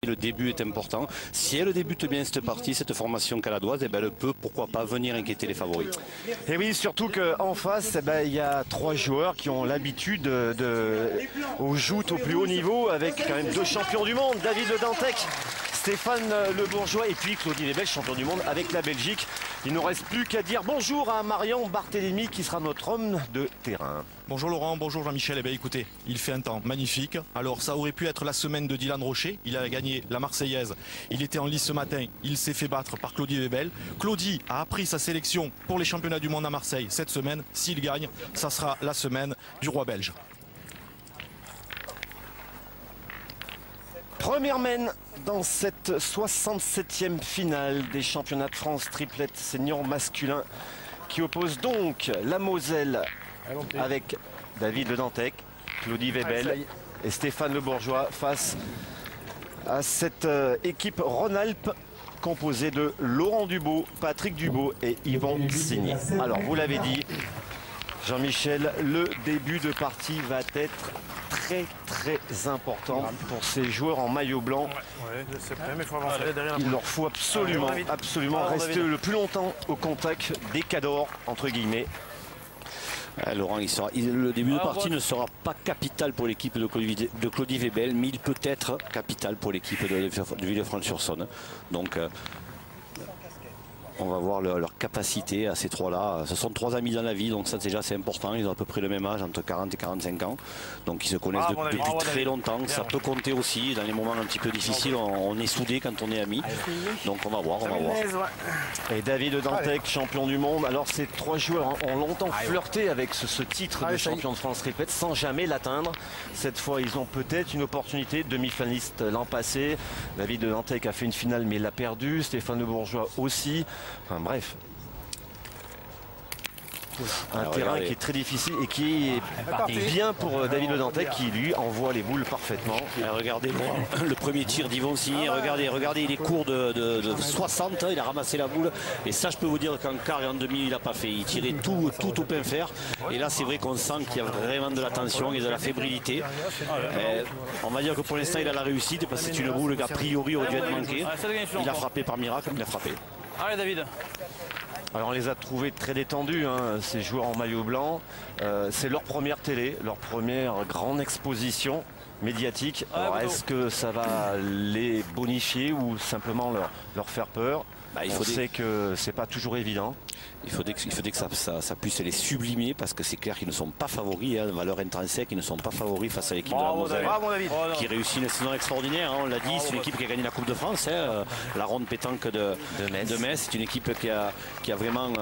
le début est important. Si elle débute bien cette partie, cette formation caladoise, eh ben, elle peut, pourquoi pas, venir inquiéter les favoris. Et oui, surtout qu'en face, eh ben, il y a 3 joueurs qui ont l'habitude aux joutes au plus haut niveau, avec quand même 2 champions du monde, David Le Dantec, Stéphane Le Bourgeois et puis Claudie Lebel, champion du monde avec la Belgique. Il ne nous reste plus qu'à dire bonjour à Marion Barthélémy qui sera notre homme de terrain. Bonjour Laurent, bonjour Jean-Michel. Eh bien écoutez, il fait un temps magnifique. Alors ça aurait pu être la semaine de Dylan Rocher. Il a gagné la Marseillaise. Il était en lice ce matin. Il s'est fait battre par Claudie Lebel. Claudie a appris sa sélection pour les championnats du monde à Marseille cette semaine. S'il gagne, ça sera la semaine du roi belge. Première mène dans cette 67e finale des championnats de France triplette senior masculin qui oppose donc la Moselle avec David Le Dantec, Claudie Lebel et Stéphane Le Bourgeois face à cette équipe Rhône-Alpes composée de Laurent Dubout, Patrick Dubout et Yvan Signy. Alors vous l'avez dit, Jean-Michel, le début de partie va être très important pour ces joueurs en maillot blanc. Il leur faut absolument rester le plus longtemps au contact des cadors, entre guillemets. Laurent, le début de partie ne sera pas capital pour l'équipe de Claudie Lebel, mais il peut être capital pour l'équipe de Villefranche-sur-Saône. Donc on va voir leur capacité à ces trois-là. Ce sont 3 amis dans la vie, donc ça déjà c'est important. Ils ont à peu près le même âge, entre 40 et 45 ans. Donc ils se connaissent depuis très longtemps. Ça peut compter aussi dans les moments un petit peu difficiles. On est soudés quand on est amis. Donc on va voir, Et David Le Dantec, champion du monde. Alors ces 3 joueurs ont longtemps flirté avec ce titre de champion de France triplette sans jamais l'atteindre. Cette fois ils ont peut-être une opportunité. Demi-finaliste l'an passé. David Le Dantec a fait une finale mais l'a perdu. Stéphane Le Bourgeois aussi. Enfin bref, un terrain qui est très difficile et qui est bien pour David Le Dantec qui lui envoie les boules parfaitement. Regardez le premier tir d'Yvon Signy, regardez, il est court de 60, il a ramassé la boule et ça je peux vous dire qu'en quart et en demi il n'a pas fait, il tirait tout au plein fer et là c'est vrai qu'on sent qu'il y a vraiment de la tension et de la fébrilité. On va dire que pour l'instant il a la réussite parce que c'est une boule qui a priori aurait dû être manquée. Il a frappé par miracle, il a frappé. Allez David. Alors on les a trouvés très détendus, hein, ces joueurs en maillot blanc. C'est leur première télé, leur première grande exposition médiatique. Alors est-ce que ça va les bonifier ou simplement leur faire peur? On sait que c'est pas toujours évident. Il faudrait que ça puisse les sublimer parce que c'est clair qu'ils ne sont pas favoris, hein, de valeur intrinsèque, ils ne sont pas favoris face à l'équipe de la Moselle qui réussit une saison extraordinaire, hein, on l'a dit, c'est une équipe qui a gagné la Coupe de France, hein, la ronde pétanque de Metz, c'est une équipe qui a vraiment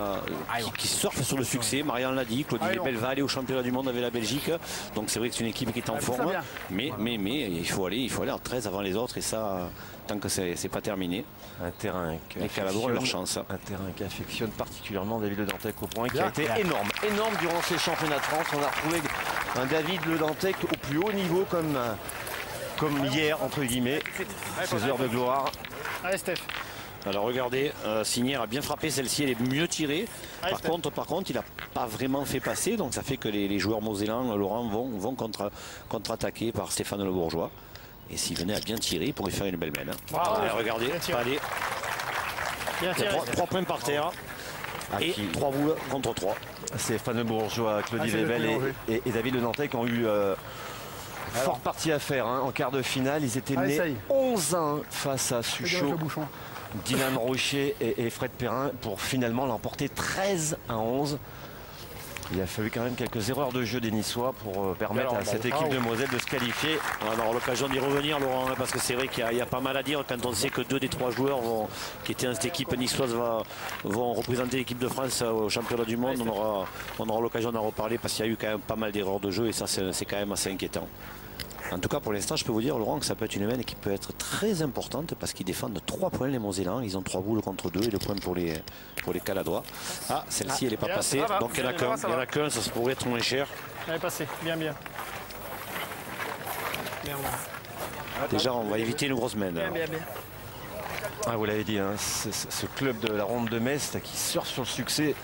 qui surfe sur le succès, Marianne l'a dit, Claudie Lebel va aller au championnat du monde avec la Belgique, donc c'est vrai que c'est une équipe qui est en forme, mais il faut aller en 13 avant les autres et ça tant que c'est pas terminé. Un terrain qui affectionne particulièrement David Le Dantec au point qui a été énorme durant ces championnats de France. On a retrouvé un David Le Dantec au plus haut niveau comme hier entre guillemets. Ces heures de gloire. Allez Steph. Alors regardez, Signière a bien frappé, celle-ci elle est mieux tirée. Par contre, il n'a pas vraiment fait passer, donc ça fait que les joueurs mosellans, Laurent, vont contre-attaquer par Stéphane Le Bourgeois. Et s'il venait à bien tirer, il pourrait faire une belle mène. Allez, regardez, allez. 3 points par terre. Et 3 boules contre 3. Stéphane Le Bourgeois, Claudie Lebel et David Le Dantec ont eu forte partie à faire. Hein. En quart de finale, ils étaient menés 11-1 face à Suchot, Dylan Rocher et Fred Perrin pour finalement l'emporter 13-11. Il a fallu quand même quelques erreurs de jeu des Niçois pour permettre à cette équipe de Moselle de se qualifier. On va avoir l'occasion d'y revenir, Laurent, parce que c'est vrai qu'il y a pas mal à dire quand on sait que 2 des 3 joueurs qui étaient dans cette équipe niçoise vont représenter l'équipe de France au championnat du monde. On aura l'occasion d'en reparler parce qu'il y a eu quand même pas mal d'erreurs de jeu et ça c'est quand même assez inquiétant. En tout cas, pour l'instant, je peux vous dire, Laurent, que ça peut être une mène qui peut être très importante parce qu'ils défendent 3 points, les Mosellans. Ils ont 3 boules contre 2 et 2 points pour les Caladois. Ah, celle-ci, elle n'est pas passée. Donc, il n'y en a qu'un. Ça pourrait être moins cher. Elle est passée. Bien. Déjà, on va éviter une grosse mène. Bien. Ah, vous l'avez dit, hein, ce club de la ronde de Metz qui surfe sur le succès.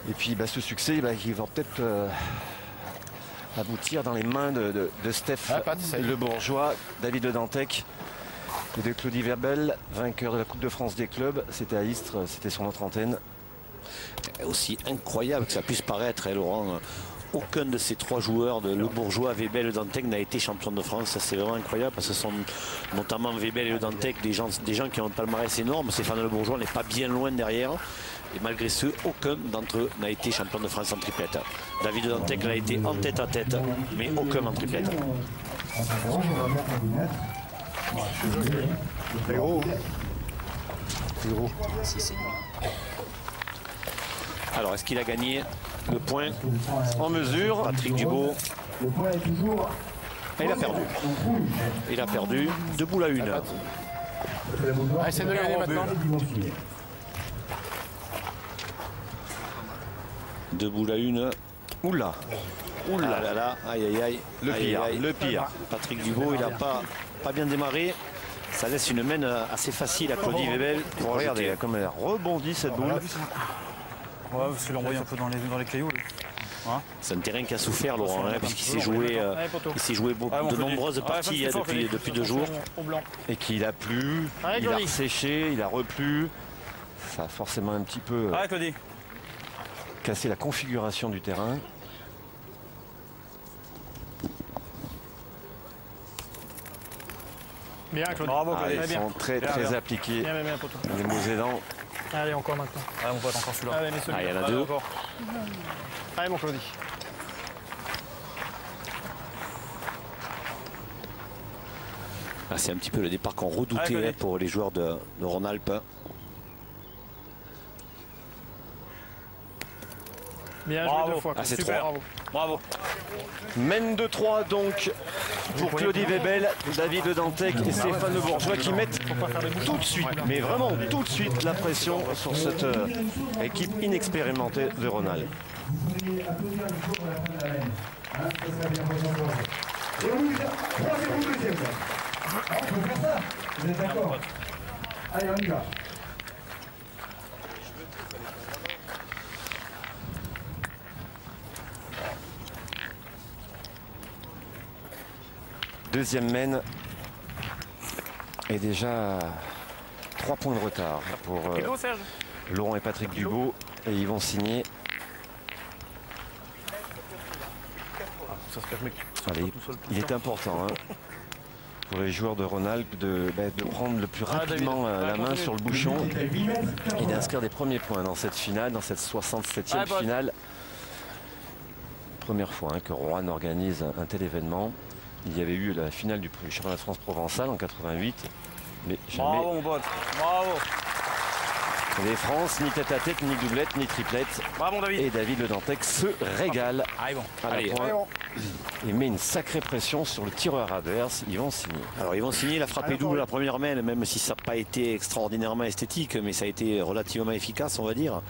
Et puis, ce succès, il va peut-être... aboutir dans les mains de Steph Le Bourgeois, David Le Dantec Et de Claudie Verbel, vainqueur de la Coupe de France des clubs. C'était à Istres, c'était sur notre antenne. Aussi incroyable que ça puisse paraître, hein, Laurent. Aucun de ces trois joueurs, Le Bourgeois, Webel et Le Dantec, n'a été champion de France. C'est vraiment incroyable parce que ce sont notamment Webel et Le Dantec des gens qui ont un palmarès énorme. Stéphane Le Bourgeois n'est pas bien loin derrière. Et malgré ce, aucun d'entre eux n'a été champion de France en triplette. David Le Dantec l'a été en tête à tête, mais aucun en triplette. C'est gros. C'est gros. Alors, est-ce qu'il a gagné le point En mesure, Patrick Dubo. Et il a perdu. Il a perdu. 2 boules à 1. Essaye de gagner maintenant. 2 boules à 1. oula, Ah là là, aïe aïe aïe. le Aïe, pire, aïe, aïe. le pire. Patrick Dubo, il n'a pas bien démarré. Ça laisse une main assez facile à Claudie Webel pour Regardez ajouter. comme elle a rebondi cette boule. Ouais, parce qu'il l'a envoyé un peu dans les cailloux. C'est un terrain qui a souffert, Laurent, hein, puisqu'il s'est joué, de nombreuses parties depuis 2 jours. Et qu'il a plu, Allez, il a Claudie. séché, il a replu. Ça a forcément un petit peu Allez, Claudie. cassé la configuration du terrain. Bien, Claudie. Bravo, Ah, Claudie. ils sont très Bien, très bien. appliqués, Bien, poteau. les Mosellans. Allez, encore maintenant. Ah, mon pote, encore celui-là. Allez, mets celui-là. Ah, il y en a Allez, 2. encore. Allez, mon Claudie. Ah, c'est un petit peu le départ qu'on redoutait, Allez, Claudie. hein, pour les joueurs de Rhône-Alpes. Bien joué Bravo. 2 fois. Ah, c'est Super, trois. bravo. Bravo. Mène de 3 donc pour Claudie Webel, David Le Dantec et Stéphane Le Bourgeois qui mettent tout de suite, mais vraiment tout de suite la pression sur cette équipe inexpérimentée de Rhône-Alpes. Allez, on y va. Deuxième mène et déjà 3 points de retard pour Serge. Laurent et Patrick Dubo et ils vont signer. Allez, il est important hein, pour les joueurs de Rhône-Alpes de prendre le plus rapidement la main sur le bouchon et d'inscrire des premiers points dans cette finale, dans cette 67e finale. Première fois hein, que Rouen organise un tel événement. Il y avait eu la finale du championnat de France provençal en 88, mais jamais Bravo, mon pote. Bravo. les France, ni tête à tête, ni doublette, ni triplette. Bravo, David. Et David Le Dantec se régale Allez, bon. à la Allez. pointe. Il met une sacrée pression sur le tireur adverse. Ils vont signer. Alors ils vont signer la frappée double la première main, même si ça n'a pas été extraordinairement esthétique, mais ça a été relativement efficace, on va dire.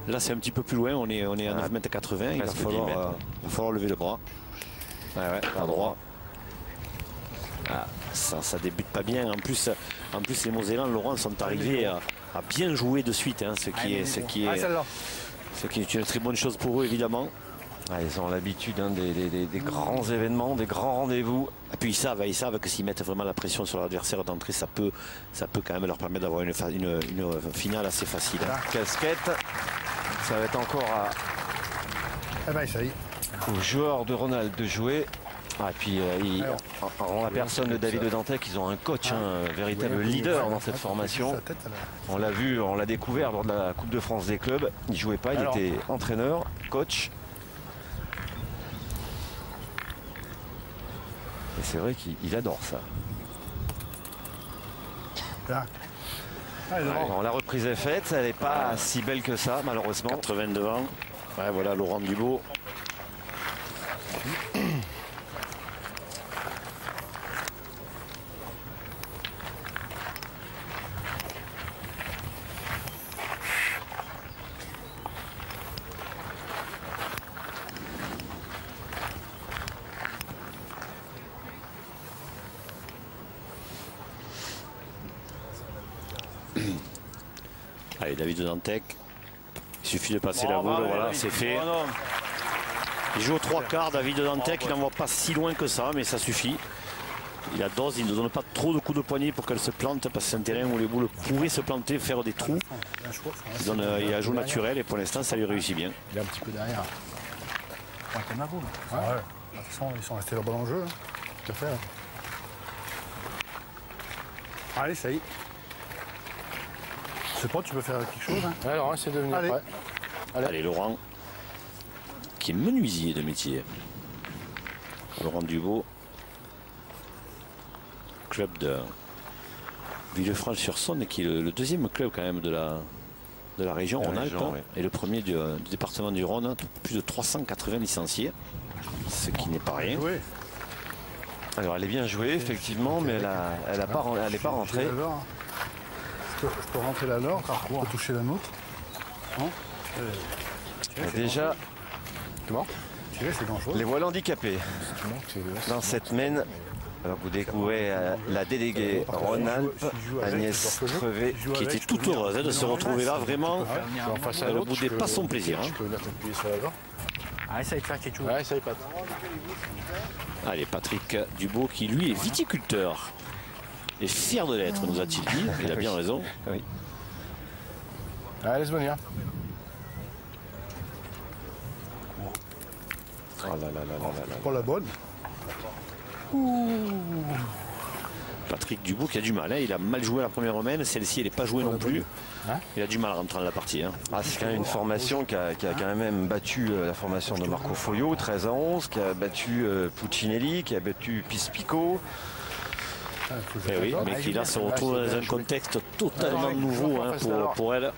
Là c'est un petit peu plus loin, on est à 9,80 m, il va presque 10 falloir, mètres. va falloir lever le bras. À droit. Ah, ça débute pas bien. En plus les Mosellans, Laurent, sont arrivés à bien jouer de suite, hein, ce qui est une très bonne chose pour eux évidemment. Ah, ils ont l'habitude hein, des grands événements, des grands rendez-vous. Et puis ils savent que s'ils mettent vraiment la pression sur l'adversaire d'entrée, ça peut quand même leur permettre d'avoir une finale assez facile. Casquette, ça va être encore Eh ben, ça y est. aux joueurs de Rhône-Alpes de jouer. Ah, et puis en la personne de David Le Dantec, ils ont un coach, un véritable leader dans cette formation. On l'a vu, on l'a découvert lors de la Coupe de France des clubs. Il jouait pas, il était entraîneur, coach. Et c'est vrai qu'il adore ça. Bon, la reprise est faite, elle n'est pas si belle que ça, malheureusement. 80 devant. Ouais, voilà Laurent Dubo. Allez, David Le Dantec. Il suffit de passer la boule, voilà, c'est fait. Il joue aux 3 quarts, David Le Dantec. Il n'envoie pas si loin que ça, mais ça suffit. Il a dose, il ne donne pas trop de coups de poignet pour qu'elle se plante parce que c'est un terrain où les boules pourraient se planter, faire des trous. Il a un jeu naturel et pour l'instant ça lui réussit bien. Il est un petit peu derrière. Ouais, comme la boule. Ouais. De toute façon, ils sont restés là-bas dans le jeu. Hein. Tout à fait. Hein. Allez, ça y est. Je sais pas, tu peux faire quelque chose. Hein. Alors, c'est devenu prêt. Allez, Laurent, qui est menuisier de métier. Laurent Dubout, club de Villefranche-sur-Saône, qui est le deuxième club quand même de la région Rhône-Alpes, ouais. et le premier du département du Rhône, plus de 380 licenciés, ce qui n'est pas rien. Oui. Alors elle est bien jouée effectivement, mais elle n'est pas rentrée. Je peux rentrer la nord, je peux toucher la nôtre. Non Déjà, Comment Tirer, c'est grand-chose. les voilà handicapés dans cette mène. Alors vous découvrez la déléguée Rhône-Alpes, Agnès Trevet, Qui était toute heureuse de se retrouver là, vraiment. Elle ne boudait pas son plaisir. Je peux venir t'appuyer sur la jambe. Ah, essaye de faire quelque chose. Ouais, ça y est, pas. Allez, Patrick Dubout, qui lui est viticulteur. Et fier de l'être, nous a-t-il dit. Il a bien raison. Oui. Allez, laisse venir. Oh là là là là là là. Pas la bonne. Patrick Dubout qui a du mal. Hein. Il a mal joué la première romaine. Celle-ci, elle n'est pas jouée non plus. Il a du mal à rentrer dans la partie. Hein. Ah, c'est quand même une formation qui a quand même battu la formation de Marco Foglio, 13-11, qui a battu Puccinelli, qui a battu Pispico. Eh oui, mais qui là se retrouve dans un contexte totalement nouveau hein, pour elle.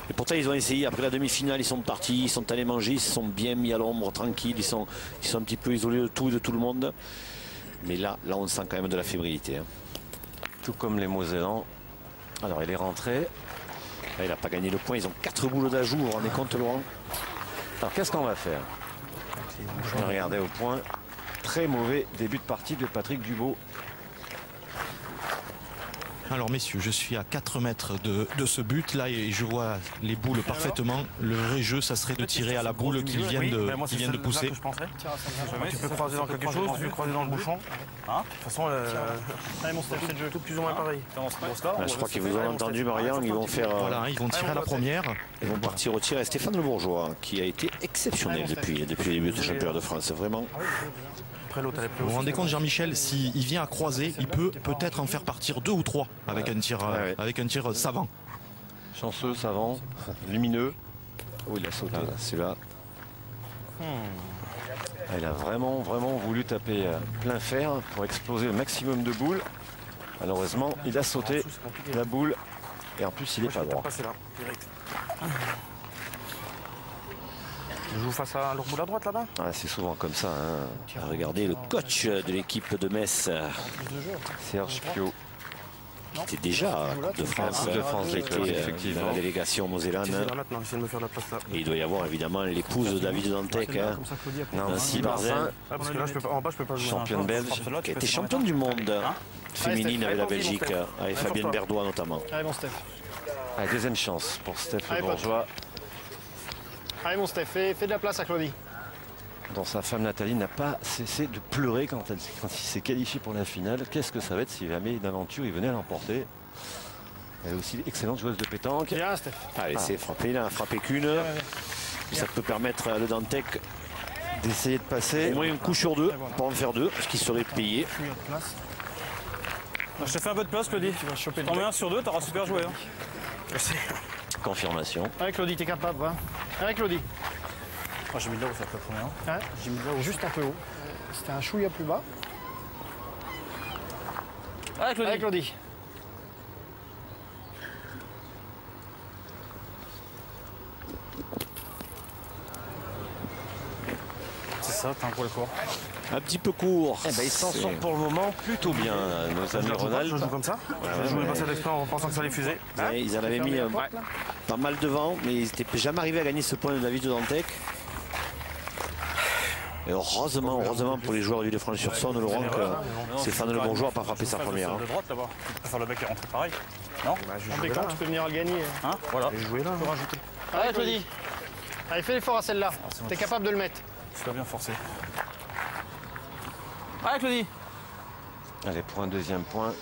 Et pourtant ils ont essayé, après la demi-finale ils sont partis, ils sont allés manger, ils se sont bien mis à l'ombre, tranquilles, ils sont un petit peu isolés de tout et de tout le monde. Mais là on sent quand même de la fébrilité. Hein. Tout comme les Mosellans. Alors il est rentré. Là, il n'a pas gagné le point, ils ont 4 boules d'ajout, vous vous rendez compte Laurent? Alors qu'est-ce qu'on va faire? Regardez au point. Très mauvais début de partie de Patrick Dubout. Alors messieurs, je suis à 4 mètres de ce but là et je vois les boules parfaitement. Le vrai jeu, ça serait de tirer à la boule qu'ils viennent de pousser. Que je penserais. Tu peux croiser dans quelque chose, tu peux croiser dans le bouchon. Hein de toute façon, c'est tout plus ou moins pareil. Je crois qu'ils vous ont entendu Marianne, ils vont faire. Voilà, ils vont tirer à la première. Ils vont partir au tir. Et Stéphane Le Bourgeois, qui a été exceptionnel depuis le début de championnat de France, vraiment. Vous vous rendez compte Jean-Michel, s'il vient à croiser, il peut peut-être en faire partir 2 ou 3 avec un tir savant. Chanceux, savant, lumineux. Oh, il a sauté. Celui-là. Il a vraiment voulu taper plein fer pour exploser le maximum de boules. Malheureusement, il a sauté la boule et en plus il est pas droit. Je joue face à leur boule à droite là-bas. Ah, c'est souvent comme ça. Hein. Regardez le coach de l'équipe de Metz, Serge Piot. qui était déjà de France, qui était dans la délégation mosellane. Et il doit y avoir évidemment l'épouse de David Dantec, hein, Nancy Barzin, championne belge, qui a été championne du monde féminine avec la Belgique, avec Fabienne Berdois notamment. Allez mon Steph. Allez, deuxième chance pour Steph Le Bourgeois. Allez mon Steph, fais de la place à Claudie. Dont sa femme Nathalie n'a pas cessé de pleurer quand il s'est qualifié pour la finale. Qu'est-ce que ça va être si jamais d'aventure il venait à l'emporter? Elle est aussi excellente joueuse de pétanque. Bien Steph. Allez, c'est frappé, il n'a frappé qu'une. Ça peut permettre à le Dantec d'essayer de passer. Au moins un coup sur 2, pour en faire 2, ce qui serait payé. Je te fais un peu de place Claudie. T'en mets un sur 2, t'auras super joué. Hein. Confirmation. Allez Claudie, t'es capable. Hein. Allez Claudie. Oh, j'ai mis de là où ça fait le premier. J'ai mis de là où juste un peu haut. C'était un chouïa plus bas. Allez Claudie. Allez Claudie. C'est ça, t'as un peu le court. Un petit peu court. Eh ben, ils s'en sortent pour le moment plutôt bien, nos amis Rhône-Alpes. Je joue comme ça. Je jouais pas cette expérience en pensant que ça allait fuser. Ouais, ils en avaient mis pas mal devant, mais ils n'étaient jamais arrivés à gagner ce point de David Dantec. Et heureusement pour les joueurs du Villefranche-sur-Saône, Laurent, que Stéphane Le Bourgeois n'a pas frappé sa première. De droite là-bas. Tu peux faire le bec et rentrer pareil. Non En bécon, tu peux venir le gagner. Hein voilà. Je jouer là. Tu peux rajouter. Allez Claudie. Allez, fais l'effort à celle-là. T'es capable de le mettre. Tu vas bien forcer. Allez Claudie. Allez, pour un deuxième point.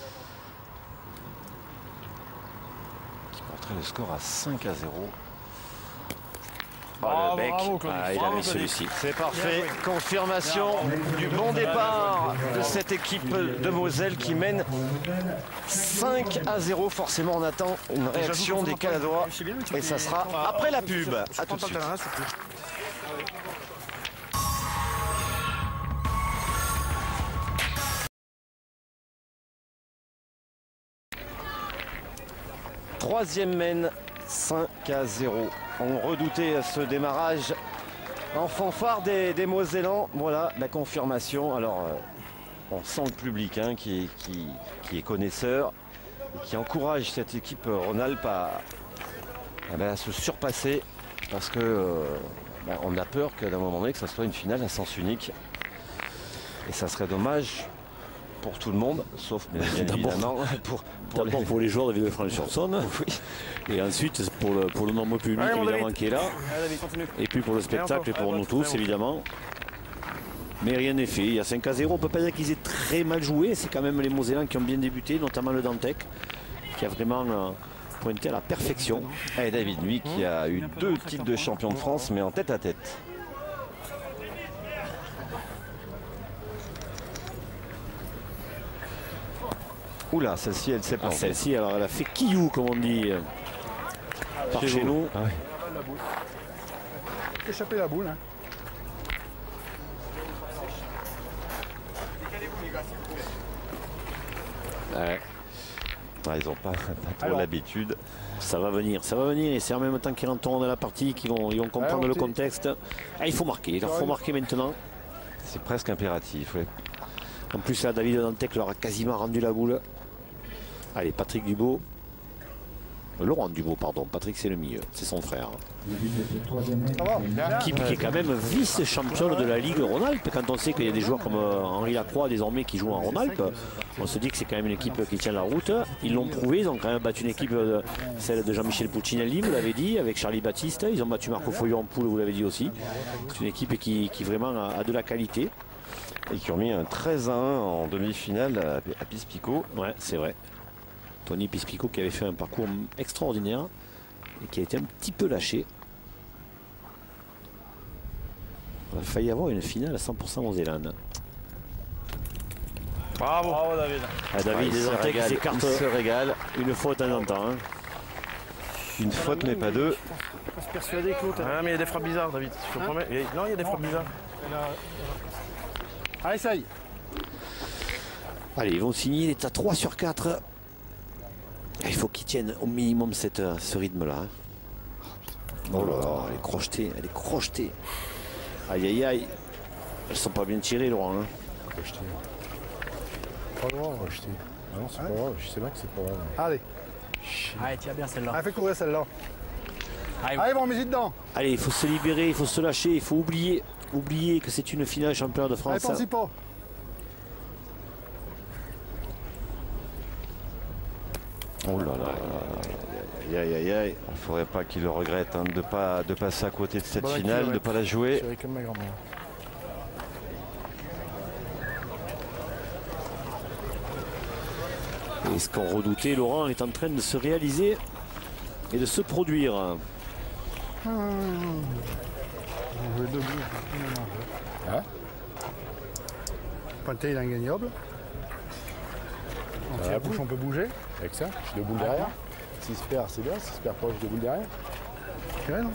Qui porterait le score à 5-0. Le bec, bravo, Claude. il Bravo, avait Claude. celui-ci. C'est parfait. Confirmation du bon départ de cette équipe de Moselle qui mène 5-0. Forcément, on attend une réaction des Caladois. Et ça sera après la pub. À tout de suite. Troisième mène, 5-0. On redoutait ce démarrage en fanfare des Mosellans. Voilà la confirmation. Alors, on sent le public hein, qui est connaisseur et qui encourage cette équipe Rhône-Alpes à se surpasser parce que on a peur qu'à un moment donné que ça soit une finale à sens unique. Et ça serait dommage pour tout le monde, sauf bien évidemment pour les joueurs de Villefranche-sur-Saône. Oui. Et ensuite pour le nombre public évidemment qui est là. Et puis pour le spectacle et pour nous tous évidemment. Mais rien n'est fait. Il y a 5-0. On ne peut pas dire qu'ils aient très mal joué. C'est quand même les Mosellans qui ont bien débuté, notamment le Dantec, qui a vraiment pointé à la perfection. Et David, lui qui a eu 2 titres de champion de France, mais en tête à tête. Oula, celle-ci, elle s'est plantée. Celle-ci, alors elle a fait quillou, comme on dit par chez nous. Ah oui. Échapper la boule. Hein. Ouais. Ah, ils n'ont pas trop l'habitude. Ça va venir, et c'est en même temps qu'ils rentrent dans la partie qu'ils vont comprendre le contexte. Ah, il faut marquer, il leur faut marquer maintenant. C'est presque impératif, oui. En plus là, David Dantec leur a quasiment rendu la boule. Allez, Patrick Dubo. Laurent Dubo, pardon. Patrick, c'est le milieu, c'est son frère. Équipe qui est quand même vice-championne de la Ligue Rhône-Alpes. Quand on sait qu'il y a des joueurs comme Henri Lacroix désormais qui jouent en Rhône-Alpes, on se dit que c'est quand même une équipe qui tient la route. Ils l'ont prouvé, ils ont quand même battu une équipe, celle de Jean-Michel Puccinelli, vous l'avez dit, avec Charlie Baptiste. Ils ont battu Marco Foglio en poule, vous l'avez dit aussi. C'est une équipe qui vraiment a de la qualité. Et qui ont mis un 13-1 en demi-finale à Pispico. Ouais, c'est vrai. Tony Pispico qui avait fait un parcours extraordinaire et qui a été un petit peu lâché. Il a failli avoir une finale à 100% mosellane. Bravo, David. Ah, David, les Antec s'écartent. Il se régale. Une fois de temps en temps. Hein. Une faute, mais pas deux. Je suis persuadé que l'autre. Ah, mais il y a des frappes bizarres, David. Je te promets. Non, il y a des frappes bizarres. Allez, essaye. Allez, ils vont signer. Il est à 3 sur 4. Il faut qu'ils tiennent au minimum ce rythme-là. Hein. Oh là là, elle est crochetée, elle est crochetée. Aïe aïe aïe. Elles sont pas bien tirées, Laurent. Hein. Crocheté. Pas loin, crocheté. Non, c'est pas grave, je sais bien que c'est pas grave. Allez. Allez, tiens bien celle-là. Allez, fais courir celle-là. Allez, bon, mets-y dedans. Allez, il faut se libérer, il faut se lâcher, il faut oublier que c'est une finale championnat de France. Allez, pense-y pas. Oh là là. Aïe aïe aïe aïe. Il ne faudrait pas qu'il le regrette hein, de passer à côté de cette finale, de ne pas la jouer. Je comme ma grand-mère. Et ce qu'on redoutait, Laurent, est en train de se réaliser et de se produire. On veut debout. Hein? Pointé, il est ingagnable. On tient bouche, on peut bouger. Avec ça, je suis debout derrière. S'il se perd, c'est bien. S'il se perd pas, je suis debout derrière. Ouais, non.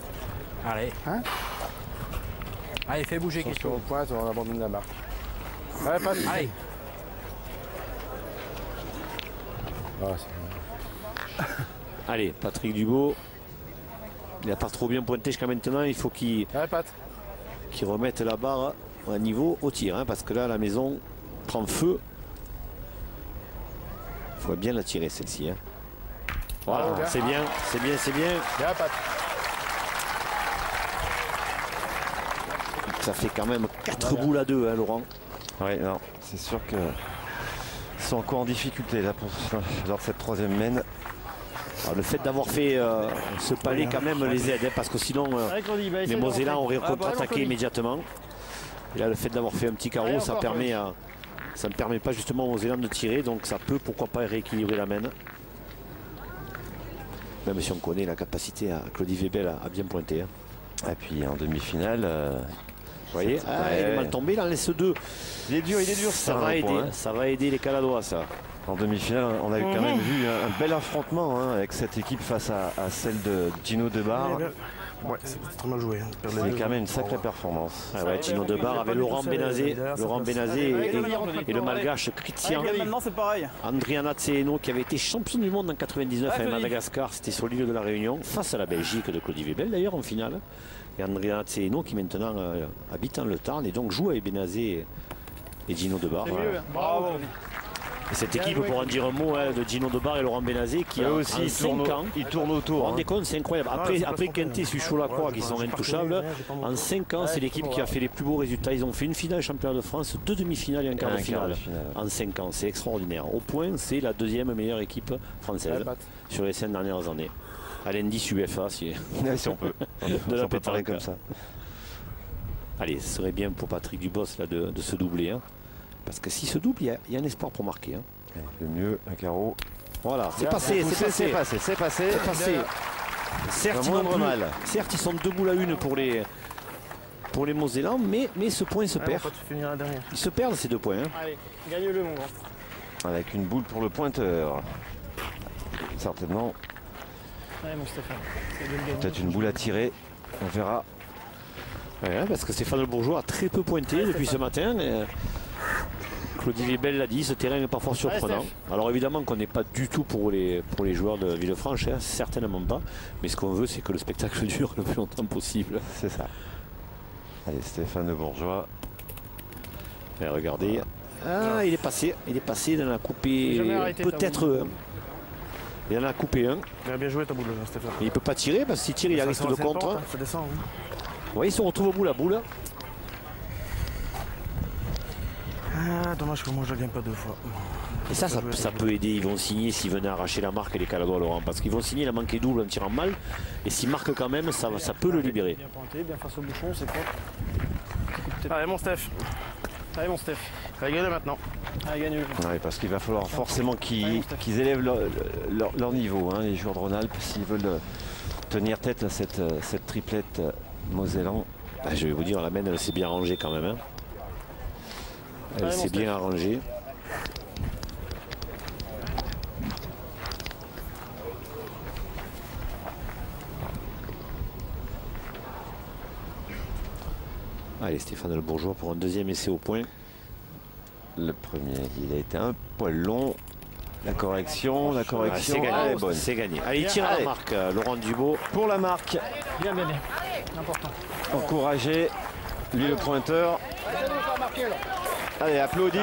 Allez. Hein? Allez, fais bouger Sur quelque chose. le point, on abandonne la marque. Allez, passe. Allez. Ah, c'est bon. Allez, Patrick Dubo. Il n'a pas trop bien pointé jusqu'à maintenant. Il faut qu'il Allez, Pat. remette la barre à niveau au tir. Hein, parce que là, la maison prend feu. Il faut bien la tirer, celle-ci. Hein. Voilà, Ah, c'est bien, c'est bien, c'est bien. Bien, Pat. Ça fait quand même 4 boules à 2, hein, Laurent. Oui, non, c'est sûr qu'ils sont encore en difficulté là lors de cette troisième mène. Alors, le fait d'avoir fait ce palais quand même les aide, hein, parce que sinon les Mosellans auraient contre-attaqué immédiatement. Et là, le fait d'avoir fait un petit carreau, ça permet Ça ne permet pas justement aux Zélandais de tirer, donc ça peut pourquoi pas rééquilibrer la main. Même si on connaît la capacité à Claudie Webel à bien pointer. Et puis en demi-finale, vous voyez, il est mal tombé, il en laisse 2. Il est dur, ça va aider, ça va aider les Caladois, ça. En demi-finale, on a quand même vu un bel affrontement avec cette équipe face à celle de Gino Debar. Ouais, c'est très mal joué. C'est quand même une sacrée performance. Gino Debar avec Laurent Benazé et le malgache Christian. Maintenant, c'est pareil. Andriana Tseeno qui avait été champion du monde en 99 à Madagascar, c'était sur l'île de la Réunion, face à la Belgique de Claudie Webel d'ailleurs en finale. Et Andriana Tseeno qui maintenant habite en Le Tarn et donc joue avec Benazé et Gino Debar. Bravo. Et cette équipe, pour en dire un mot, de Gino Debar et Laurent Benazé qui en 5 ans, ils tournent autour. Vous vous rendez compte, c'est incroyable. Après Quintet, Suchot-Lacroix qui sont intouchables, en 5 ans, c'est l'équipe qui a fait les plus beaux résultats. Ils ont fait une finale championnat de France, 2 demi-finales et un quart de finale en 5 ans. C'est extraordinaire. Au point, c'est la deuxième meilleure équipe française sur les 5 dernières années. À l'indice UFA, si on peut. De la pétanque comme ça. Allez, ce serait bien pour Patrick Dubos là, de se doubler. Parce que s'il se double, il y a un espoir pour marquer. Le mieux, un carreau. Voilà, c'est passé. Certes, ils sont 2 boules à 1 pour les Mosellans, mais ce point se perd. Ils se perdent ces 2 points. Allez, gagne-le, mon grand. Avec une boule pour le pointeur. Certainement. Allez, mon Stéphane. Peut-être une boule à tirer. On verra. Ouais, parce que Stéphane Le Bourgeois a très peu pointé depuis ce matin. Claudie Webel l'a dit, ce terrain est parfois surprenant. Alors évidemment qu'on n'est pas du tout pour les joueurs de Villefranche, certainement pas. Mais ce qu'on veut, c'est que le spectacle dure le plus longtemps possible. C'est ça. Allez, Stéphane Le Bourgeois. Et regardez. Ah, il est passé, il en a coupé peut-être. Il en a coupé un. Il a bien joué ta boule, Stéphane. Il ne peut pas tirer parce que s'il tire, il risque de contre. Ça descend. Oui, il se retrouve au bout la boule. Ah, dommage que moi je ne gagne pas 2 fois. Et ça peut aider. Ils vont signer s'ils venaient arracher la marque et les Caladois, Laurent. Parce qu'ils vont signer, il a manqué double en tirant mal. Et s'ils marquent quand même, ça peut le libérer. Bien pointé, bien face au bouchon, c'est propre. Allez, mon Steph. Allez, mon Steph. Allez, gagne maintenant. Allez, gagne-le. Ouais, parce qu'il va falloir forcément qu'ils élèvent leur niveau, les joueurs de Rhône-Alpes, s'ils veulent tenir tête à cette triplette Mosellan. Je vais vous dire, la main, elle s'est bien rangée quand même. Elle s'est bien arrangée. Allez, Stéphane Le Bourgeois pour un deuxième essai au point. Le premier, il a été un poil long. La correction c'est gagné. Bonne. C'est gagné. Allez, il tire à la marque, Laurent Dubo. Pour la marque. Bien. Important. Encouragé. Lui, le pointeur. Allez, applaudis.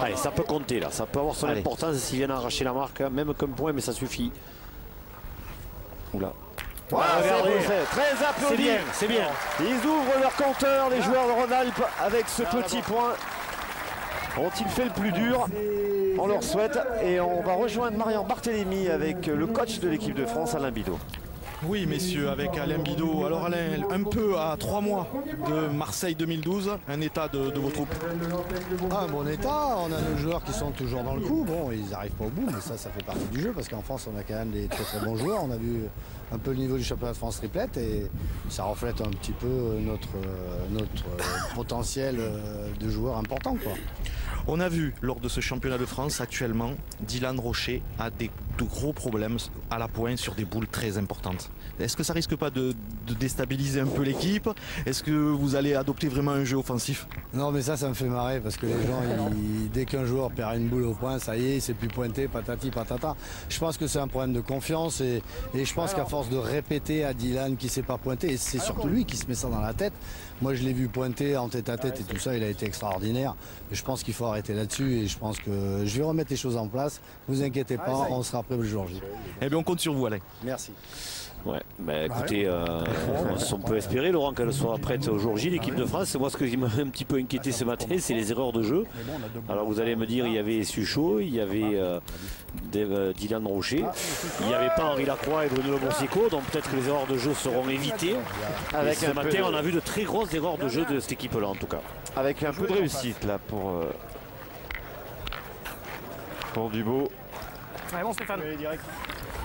Allez, ça peut compter là. Ça peut avoir son importance s'ils viennent arracher la marque, même comme point, mais ça suffit. Oula. Voilà, très applaudi. C'est bien. Ils ouvrent leur compteur, les joueurs de Rhône-Alpes, avec ce petit point. Ont-ils fait le plus dur? On leur souhaite. Et on va rejoindre Marian Barthélémy avec le coach de l'équipe de France, Alain Bidot. Oui, messieurs, avec Alain Bidot. Alors Alain, un peu à 3 mois de Marseille 2012, un état de vos troupes? Un bon état, on a nos joueurs qui sont toujours dans le coup. Bon, ils n'arrivent pas au bout, mais ça fait partie du jeu, parce qu'en France, on a quand même des très très bons joueurs. On a vu un peu le niveau du championnat de France triplette et ça reflète un petit peu notre potentiel de joueurs importants, quoi. On a vu lors de ce championnat de France actuellement, Dylan Rocher a de gros problèmes à la pointe sur des boules très importantes. Est-ce que ça risque pas de déstabiliser un peu l'équipe? Est-ce que vous allez adopter vraiment un jeu offensif? Non, mais ça me fait marrer parce que les gens, dès qu'un joueur perd une boule au point, ça y est, c'est plus pointé, patati patata. Je pense que c'est un problème de confiance et je pense qu'à force de répéter à Dylan qui ne s'est pas pointé, et c'est surtout lui qui se met ça dans la tête. Moi, je l'ai vu pointer en tête à tête et tout ça, il a été extraordinaire. Mais je pense qu'il faut arrêter là-dessus et je pense que je vais remettre les choses en place. Ne vous inquiétez pas, on sera prêt le jour J. Eh bien, on compte sur vous, Alain. Merci. Ouais, bah écoutez, on peut espérer, Laurent, qu'elle soit prête au jour J, l'équipe de France. Moi, ce qui m'a un petit peu inquiété ce matin, c'est les erreurs de jeu. Alors, vous allez me dire, il y avait Suchot, il y avait Dylan Rocher, il n'y avait pas Henri Lacroix et Bruno Boursico, donc peut-être que les erreurs de jeu seront évitées. Ce matin, on a vu de très grosses erreurs de jeu de cette équipe-là, en tout cas. avec un peu de réussite là pour Dubo. Allez, bon, Stéphane.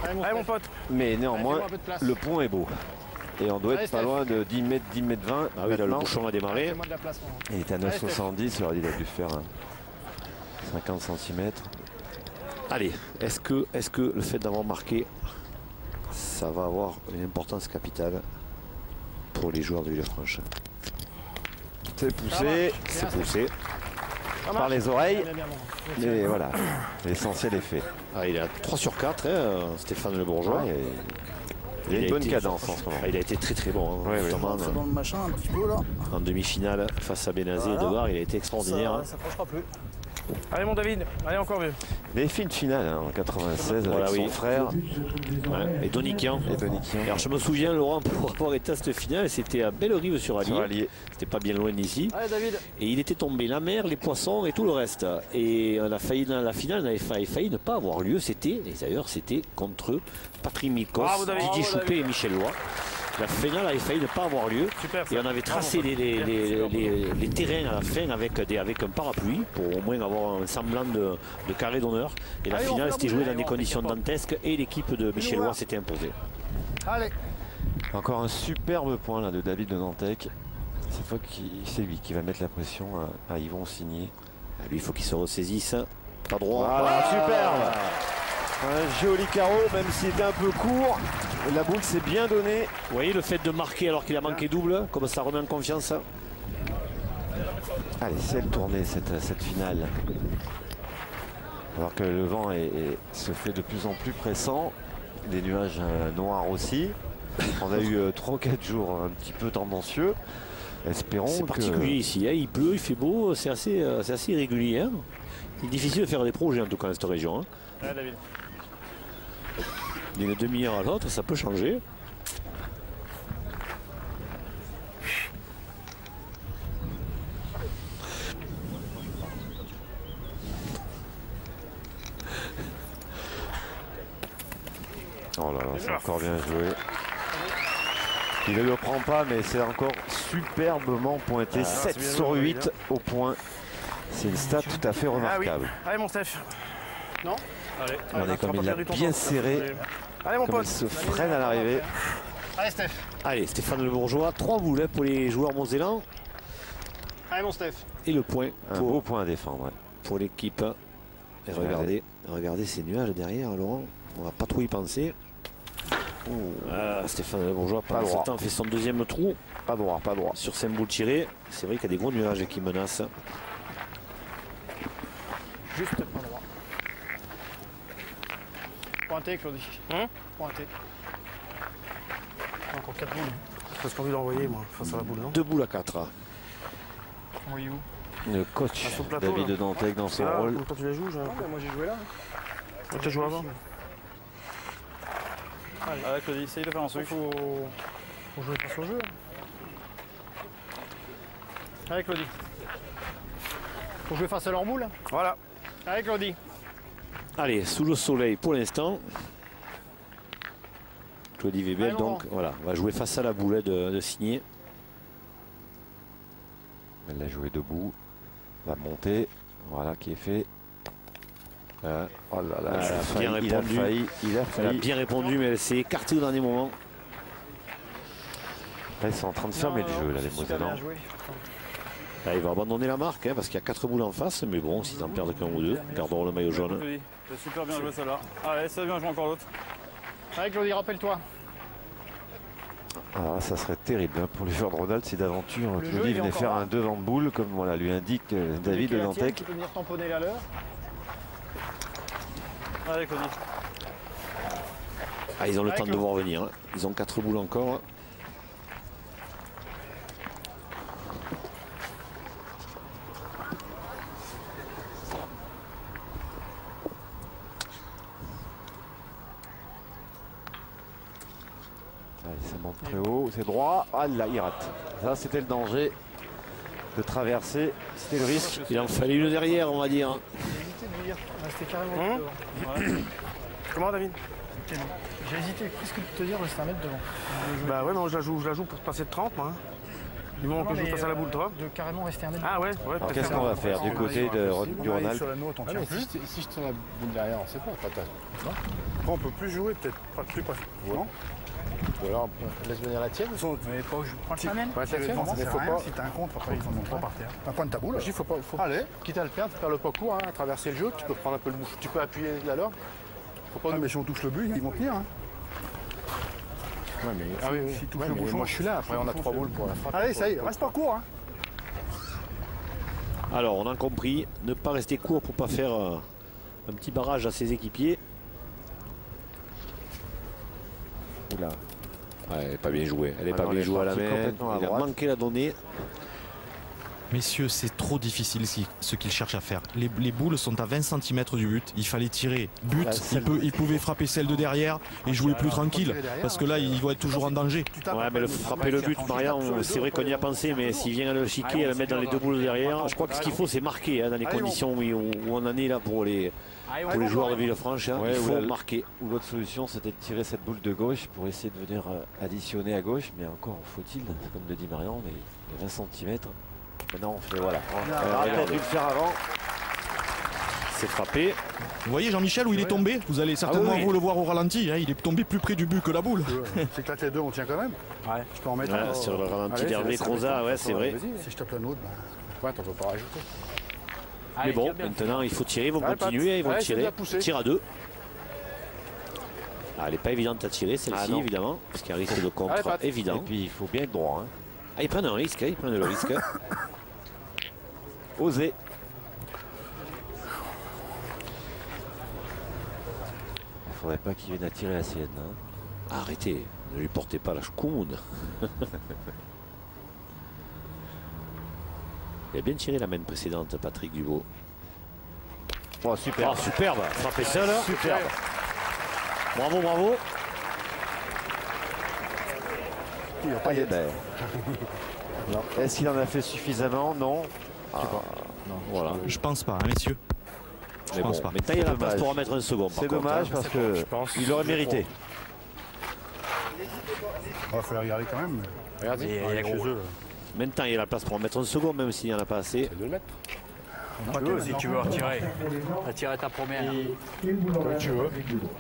Allez, mon pote. Mais néanmoins, fais-moi un peu de place. le pont est beau. Et on doit Allez, être pas Steph. loin de 10 mètres, 10 mètres 20. Ah oui, là, le maintenant. bouchon a démarré. Fais-moi de la place, moi. Il est à Allez, 9,70. Alors il a dû faire 50 cm. Allez, est-ce que le fait d'avoir marqué, ça va avoir une importance capitale pour les joueurs de Villefranche? C'est poussé C'est poussé. par les oreilles. Bien, bien, bon. Mais voilà, l'essentiel est fait. Ah, il a 3 sur 4, Stéphane Le Bourgeois. Ouais, il a une bonne cadence en ce moment. Ah, il a été très bon, hein, Ouais, ouais. notamment C'est dans le machin un petit peu là. en demi-finale face à Benazé et Debar. Il a été extraordinaire. Ça s'approchera plus. Allez, mon David. Allez, encore mieux. Les filles de finale en 96 Voilà, avec son oui. frère Ouais, et Donikian. et Donikian. Alors je me souviens, Laurent, pour avoir été à cette finale, c'était à Bellerive sur Sur Allier. Allier. C'était pas bien loin d'ici. Allez, David. Et il était tombé la mer, les poissons et tout le reste. Et on a failli, dans la finale, on avait failli ne pas avoir lieu. C'était contre Patrick Milkos, Bravo, David. Didier Bravo, Choupé et Michel Loy. La finale avait failli ne pas avoir lieu. Super. Et on avait tracé les terrains à la fin avec un parapluie pour au moins avoir un semblant de carré d'honneur. Et la Allez, on finale fait la s'était boule. jouée dans Allez, des on conditions fait la dantesques et l'équipe de Michel Loy s'était imposée. Allez. Encore un superbe point là de David de Nantec. Cette fois, c'est lui qui va mettre la pression à Yvon Signé. Ah, lui, il faut qu'il se ressaisisse. Pas droit. Voilà, superbe. Un joli carreau, même s'il était un peu court. La boule s'est bien donnée. Vous voyez le fait de marquer alors qu'il a manqué double, comme ça remet en confiance. Allez, c'est elle tournée cette finale. Alors que le vent se fait de plus en plus pressant. Des nuages noirs aussi. On a eu 3-4 jours un petit peu tendancieux. Espérons C'est que... particulier ici, hein. Il pleut, il fait beau, c'est assez irrégulier. Hein. Il est difficile de faire des projets en tout cas dans cette région. Hein. Allez, David. D'une demi-heure à l'autre, ça peut changer. Oh là là, c'est encore bien joué. Il ne le prend pas, mais c'est encore superbement pointé. 7 bien sur joué, 8 David. au point. C'est une stat tout à fait Ah oui. remarquable. Allez, mon Steph. Non. Allez. Regardez comme il l'a bien serré, Allez, mon comme il pote. se freine à l'arrivée. Allez, Steph. Allez, Stéphane Le Bourgeois, 3 boules hein, pour les joueurs mosellans. Allez, mon Steph. Et le point Un beau point à défendre. Ouais. pour l'équipe. Et regardez ces nuages derrière, Laurent. On va pas trop y penser. Ah, Stéphane Le Bourgeois, Pas pendant ce droit. temps, fait son deuxième trou Pas droit, pas droit. sur 5 boules tirées. C'est vrai qu'il y a des gros nuages qui menacent. Juste pas droit. Pointé, Claudie. Pointé. Encore 4 boules. J'ai presque envie d'envoyer, moi, face à la boule, non? 2 boules à 4. Oui, où? Le coach sur le plateau, David là. de Dantec dans son Là, rôle. quand tu les joues, j'ai un peu. Moi, j'ai joué là. Tu as joué avant? Allez, Claudie, essaye de faire un truc. Faut jouer face au jeu. Allez, Claudie. Faut jouer face à leur boule. Voilà. Allez, Claudie. Allez, sous le soleil pour l'instant. Claudie Webel, Allez, Laurent. donc voilà, va jouer face à la boule de Signé. Elle l'a joué debout. Va monter. Voilà qui est fait. Oh là là, Elle a bien il a répondu. failli. Il a Elle a failli. bien répondu, mais elle s'est écartée au dernier moment. Là, ils sont en train de fermer le jeu, là, les Super bien Mosellans. joué. Là, il va abandonner la marque hein, parce qu'il y a 4 boules en face, mais bon, s'ils en perdent qu'un ou deux, ils garderont le maillot jaune. Claudie, t'as super bien joué celle-là. Allez, c'est bien joué encore l'autre. Allez, Claudie, rappelle-toi. Alors, ça serait terrible hein, pour les joueurs de Rodal si d'aventure Le jeu, Claudie il est venait encore faire là. un devant de boule, comme voilà, lui indique David de Dantec. Tu peux venir tamponner la leur. Allez, Claudie. Ah, ils ont le Avec temps de le- voir venir. Hein. Ils ont 4 boules encore. Allez, ça monte très haut, c'est droit. Ah là, il rate. Ça, c'était le danger de traverser. C'était le risque. Il en fallait une derrière, on va dire. J'ai hésité de dire. Rester carrément devant. Comment, David? J'ai hésité presque de te dire rester un mètre devant. Bah ouais, non, je la joue pour passer de 30, moi. hein. Ils vont que je passe à la boule, toi. De carrément rester un mètre. Ah ouais, Alors qu'est-ce qu'on va faire du côté du Rhône-Alpes? Sur la nôtre, on tient plus. Si je tiens la boule derrière, on sait pas. Non. Après, on peut plus jouer, peut-être pas plus pas. Non. Ou alors, laisse venir la tienne. Mais pas où je prends le Ouais, la tienne, mais faut pas. Si t'as un contre, après ils en ont pas par terre. Un point de ta boule. Je dis, faut pas. Allez, quitte à le perdre, faire le pas court, hein, traverser le jeu. Tu peux prendre un peu le bouchon. Tu peux appuyer la lorgue. Faut pas. Mais si on touche le but, ils vont tenir. Hein. Ouais, mais ah oui, oui. Si touche Ouais, le mais bouchon, moi je suis là. Après, on a 3 boules pour la frappe. Allez, ça y est, reste pas court. Hein. Alors, on a compris, ne pas rester court pour pas faire un petit barrage à ses équipiers. Oula. Ouais, elle n'est pas bien jouée. Elle n'est pas bien jouée à la main. Il a manqué la donnée. Messieurs, c'est trop difficile ce qu'il cherche à faire. Les boules sont à 20 cm du but. Il fallait tirer but. Il pouvait frapper celle de derrière et jouer plus tranquille. Parce que là, il va être toujours en danger. Ouais, mais frapper le but, Marian, c'est vrai qu'on y a pensé, mais s'il vient à le chiquer, à le mettre dans les deux boules derrière, je crois que ce qu'il faut, c'est marquer dans les conditions où on en est là pour les joueurs de Villefranche. Il faut marquer. Ou l'autre solution, c'était de tirer cette boule de gauche pour essayer de venir additionner à gauche. Mais encore faut-il, comme le dit Marian, les 20 cm. Maintenant, on fait voilà. On aurait peut-être dû le faire avant. C'est frappé. Vous voyez Jean-Michel où il est tombé? Vous allez certainement vous le voir au ralenti. Hein, il est tombé plus près du but que la boule. C'est que là, les deux, on tient quand même. Ouais. Je peux en mettre un. Sur le ralenti d'Hervé Croza, ouais, c'est vrai. Si je tape la nôtre, Ouais, t'en peux pas rajouter. Mais bon, maintenant, il faut tirer. Ils vont continuer. Ils vont tirer. Tire à deux. Ah, elle n'est pas évidente à tirer, celle-ci, évidemment. Parce qu'il y a un risque de contre évident. Et puis, il faut bien être droit. Hein. Ah, ils prennent un risque, ils prennent le risque. Oser. Il faudrait pas qu'il vienne à tirer la sienne. Hein. Arrêtez, ne lui portez pas la choucoune. Il a bien tiré la main précédente, Patrick Dubo. Oh, super. Oh, superbe, frappé seul. Superbe. Bravo, bravo. Il n'a pas Est-ce qu'il en a fait suffisamment? Non. Voilà. Je pense pas, hein, messieurs. Je pense pas. Mais il y a la place pour en mettre un second. C'est dommage parce qu'il aurait mérité. il faut les regarder quand même. Regardez, il y a chez eux. Maintenant, il y a la place pour en mettre un second, même s'il n'y en a pas assez. c'est 2 mètres. Si tu veux retirer. Retirer ta première. Comme tu veux.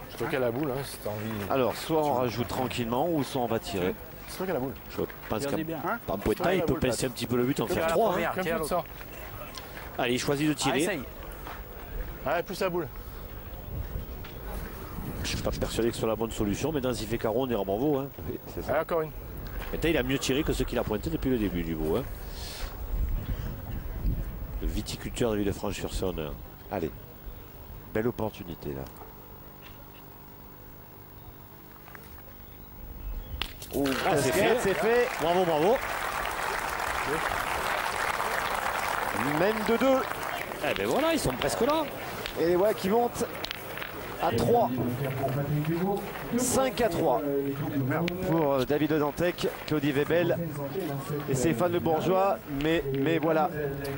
C'est toi qui as la boule, hein, si t'as envie. Alors, soit on rajoute tranquillement, ou soit on va tirer. C'est toi qui as la boule. Je pense qu'en bien. point de temps, il peut passer un petit peu le but, en faire 3. Comme ça sort. Allez, il choisit de tirer. Essaye. Ouais, plus la boule. Je ne suis pas persuadé que ce soit la bonne solution, mais dans il fait carreau, on dira bravo. Hein. Allez, encore une. Maintenant, il a mieux tiré que ce qu'il a pointé depuis le début du beau. Hein. Le viticulteur de Villefranche-sur-Saône. Allez, belle opportunité là. Oh, c'est fait. C'est fait. Bravo, bravo. Mène de 2. Eh ben voilà, ils sont presque là. Et les voilà qui montent à 3. 5 à 3 pour David de Dantec, Claudie Webel et Stéphane Le Bourgeois. Mais voilà,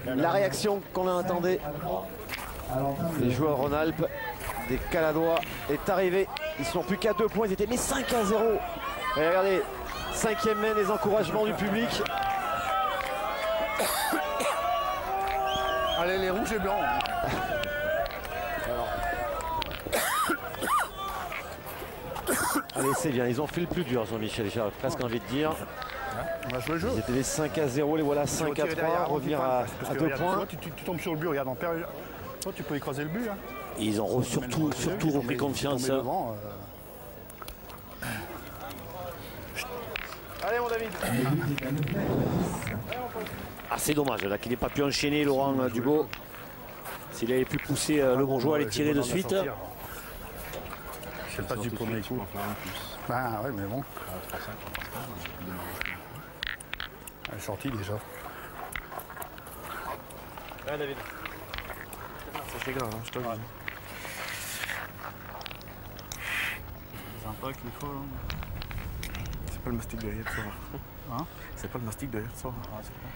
la réaction qu'on attendait des joueurs Rhône-Alpes, des Caladois, est arrivée. Ils sont plus qu'à 2 points, ils étaient mis 5 à 0. Et regardez, 5e main, les encouragements du public. Allez, les rouges et blancs. Allez, c'est bien, ils ont fait le plus dur, Jean-Michel, j'ai presque envie de dire. On va jouer le jeu. Ils étaient les 5 à 0, les voilà 5 à 3, revenir à 2 points. Tu tombes sur le but, regarde en période. Toi, tu peux écraser le but. Hein. Et ils ont surtout repris confiance. Allez, mon David. Ah, c'est dommage là qu'il n'ait pas pu enchaîner Laurent Dubo. S'il avait pu pousser le Bourgeois à les tirer de suite. C'est pas du premier coup. Ah ouais, mais bon. Elle est sortie déjà. Ouais, David. C'est grave, hein, je te le dis. C'est un peu qu'il faut. C'est pas le mastic de hier soir. Hein? C'est pas le mastic de hier soir. Ah, c'est pas.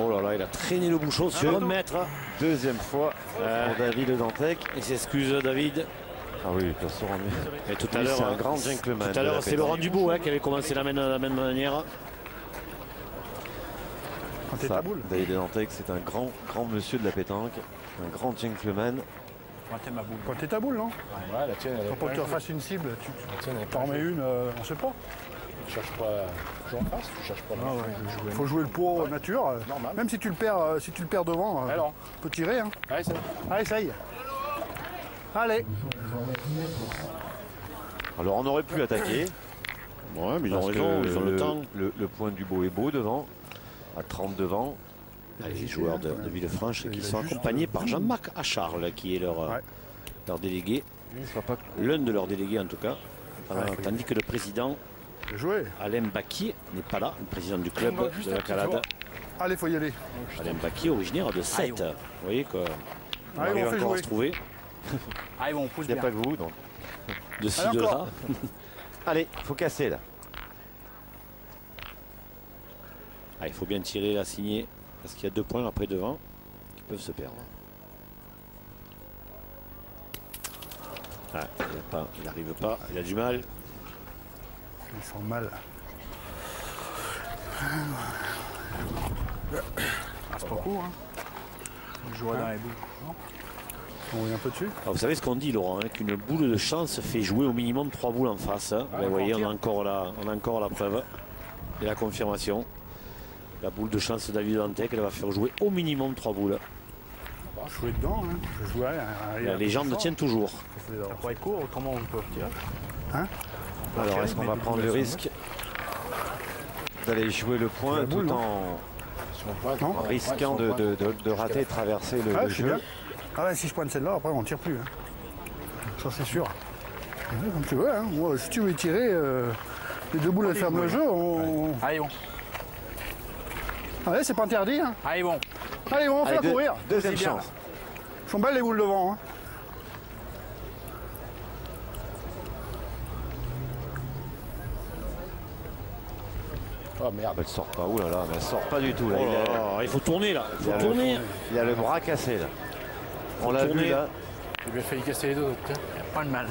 Oh là là, il a traîné le bouchon sur 1 mètre. Deuxième fois pour David de Dantec. Il s'excuse, David. Ah oui, bien sûr. Et tout à l'heure, c'est un grand gentleman. Tout à l'heure, c'est Laurent Dubout qui avait commencé la même manière. Ça, David Dantec, c'est un grand monsieur de la pétanque, un grand gentleman. Pointez ma boule. Pointez ta boule, non? Ouais, la tienne, elle est. Pour que tu refasses une cible, tu en mets une, on sait pas. Tu cherches pas toujours en face, tu cherches pas. Il faut jouer le pot nature. Normal. Même si tu le perds devant, Alors, on peut tirer. Hein. allez, c'est bon. Allez, essaye. Allez. Alors on aurait pu attaquer. Ouais, mais ils ont parce raison, que ils ont le temps. Le point du beau est beau devant, à 30 devant. Les joueurs de Villefranche qui sont accompagnés par Jean-Marc Acharles, qui est leur délégué, l'un de leurs délégués en tout cas, tandis que le président Alain Bacquier n'est pas là, le président du club de la Calade. Allez, faut y aller. Alain Bacquier, originaire de Sète. Vous voyez qu'on arrive encore à se trouver. Allez, bon, on pousse Il n'y a bien. pas que vous, donc. De ci, de là. Allez, faut casser là. Ah, il faut bien tirer la signée, parce qu'il y a 2 points après devant qui peuvent se perdre. Ah, il n'arrive pas, il a du mal. Ils sont mal. C'est pas court, hein. Je jouerai dans les boules. On est un peu dessus. Alors, vous savez ce qu'on dit, Laurent, qu'une boule de chance fait jouer au minimum 3 boules en face. Vous voyez, on a encore la preuve et la confirmation. La boule de chance de David Dantec, elle va faire jouer au minimum 3 boules. Jouer dedans, hein. Je jouais, La légende tient toujours. Ça pourrait être court, autrement on peut tirer. Hein? Alors est-ce qu'on va prendre le risque d'aller jouer le point tout en risquant de rater, de traverser le je sais jeu? bien. Ah ouais, si je pointe celle-là, après on ne tire plus. Hein. Ça c'est sûr. Ouais, comme tu veux, hein. Moi, si tu veux tirer, les 2 boules elles ferment le jeu. Allez, bon. Allez, c'est pas interdit. Hein. Allez, bon. Allez, on va faire courir. Deuxième C'est bien. chance. Elles sont belles les boules devant. Hein. Oh merde. Elle sort pas, oulala, mais elle sort pas du tout. Là. Il faut tourner là, il faut tourner. Il y a le bras cassé là. On l'a vu là. J'ai bien failli casser les deux. Pas de mal.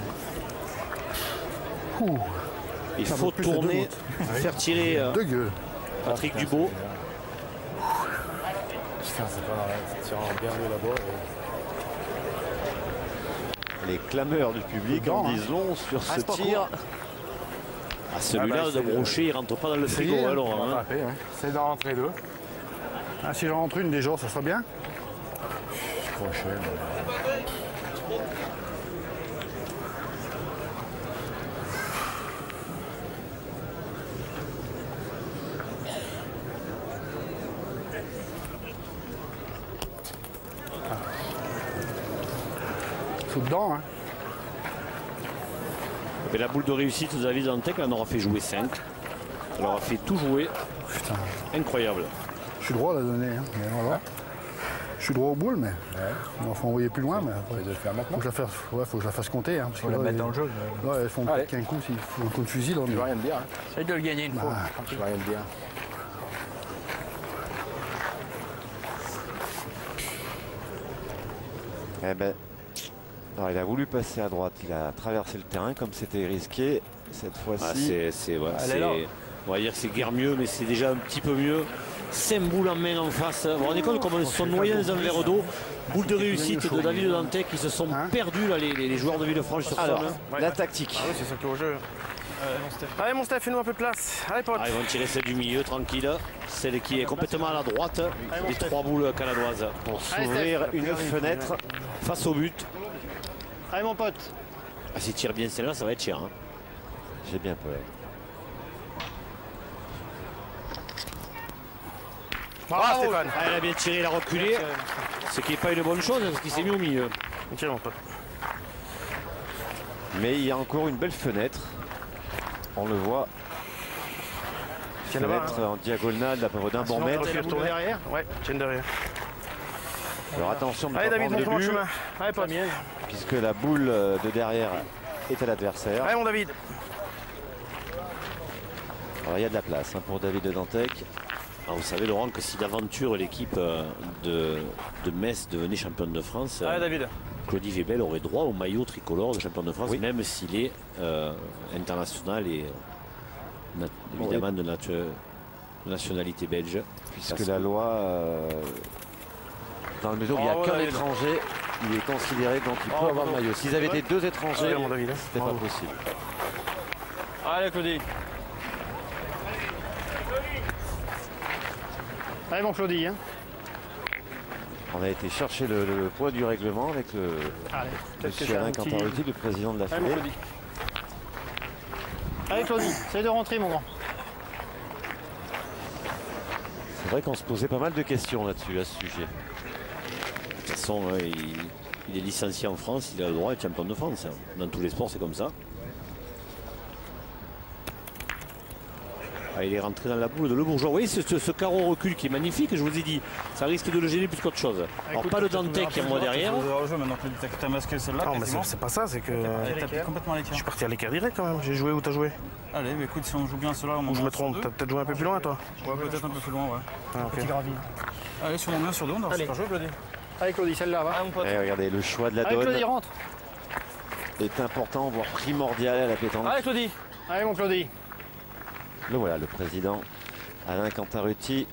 Il faut tourner, faire tirer Patrick Dubout. Putain, c'est pas c'est bien mieux là-bas. Les clameurs du public en disent long sur ce tir. Ah, celui-là de Brochet, il rentre pas dans le frigo. Alors, hein. C'est d'en rentrer 2. Ah, si j'en rentre une déjà, ça serait bien. Prochaine. Tout dedans, hein. Et la boule de réussite de David Dantec, elle en aura fait jouer 5. Elle aura fait tout jouer. Putain. Incroyable. Je suis droit à la donner. Hein. Mais voilà. Je suis droit aux boules, mais il faut envoyer plus loin. Mais après, de le faire maintenant. faut que je la fasse compter. Hein, parce Faut que la là, mettre dans le jeu. Là, elles font Allez. qu'un coup, s'il faut un coup de fusil. Là, Je vais rien te dire. Hein. Essaye de le gagner une fois. Je vais rien te dire. Eh ben, alors, il a voulu passer à droite, il a traversé le terrain comme c'était risqué. Cette fois-ci, On va dire que c'est guère mieux, mais c'est déjà un petit peu mieux. 5 boules en main en face. Vous vous rendez compte comment ils se sont noyés dans un verre d'eau. Boule de réussite de David Dantec qui se sont perdus, là, les joueurs de Villefranche sur alors, son. la tactique. Ah oui, c'est ça qui est au jeu. Allez, mon Steph, fais-nous un peu de place. Allez, pote. Ils vont tirer celle du milieu, tranquille. Celle qui est complètement à la droite des 3 boules canadoises. Pour s'ouvrir une fenêtre face au but. Allez, mon pote. Ah, s'il tire bien celle-là, ça va être cher. Hein. J'ai bien peur. Bravo, Stéphane. Ah, elle a bien tiré, elle a reculé. Ce qui n'est pas une bonne chose parce qu'il s'est mis au milieu. Tiens, mon pote. Mais il y a encore une belle fenêtre. On le voit. Tiens là-bas. Fenêtre en diagonale d'à peu près d'un bon mètre. Tu retourner derrière. Ouais, tiens derrière. Alors attention de ne Allez, pas David, prendre montre-moi de le but, chemin. Allez, pote. puisque la boule de derrière est à l'adversaire. Allez, mon David. Alors il y a de la place pour David Dantec. Alors, vous savez, Laurent, que si d'aventure l'équipe de Metz devenait championne de France, Allez, David. Claudie Weibel aurait droit au maillot tricolore de champion de France, même s'il est international et évidemment de nationalité belge. Puisque la loi, dans le mesure où il n'y a qu'un étranger, il est considéré donc il peut avoir le maillot. S'ils avaient été 2 étrangers, c'était pas possible. Allez, Claudie. Allez, mon Claudie. Hein. On a été chercher le poids du règlement avec monsieur Alain Cantarutti, le président de la Fédé. Allez, Claudie, essaye de rentrer, mon grand. C'est vrai qu'on se posait pas mal de questions là-dessus, à ce sujet. De toute façon, il est licencié en France, il a le droit d'être champion de France. Dans tous les sports, c'est comme ça. Ah, il est rentré dans la boule de Le Bourgeois. Oui, ce carreau recul qui est magnifique, je vous ai dit, ça risque de le gêner plus qu'autre chose. Alors, pas le Dantec qui est moi derrière. T'as masqué celle-là. Non, mais c'est pas ça, c'est que. T'as complètement l'écart. Je suis parti à l'écart direct quand même. J'ai joué où t'as joué? Allez, mais écoute, si on joue bien cela, Ou je me trompe, t'as peut-être joué un peu plus loin toi? Ouais, peut-être un peu plus loin, ouais. Ah, ok. Allez, si on bien sur deux, on doit super jouer, Claudie. Allez, Claudie, celle-là, va. Et regardez, le choix de la Allez, donne Claudie, rentre. est important, voire primordial à la pétanque. Allez, Claudie. Allez, mon Claudie. Le voilà, le président Alain Cantarutti.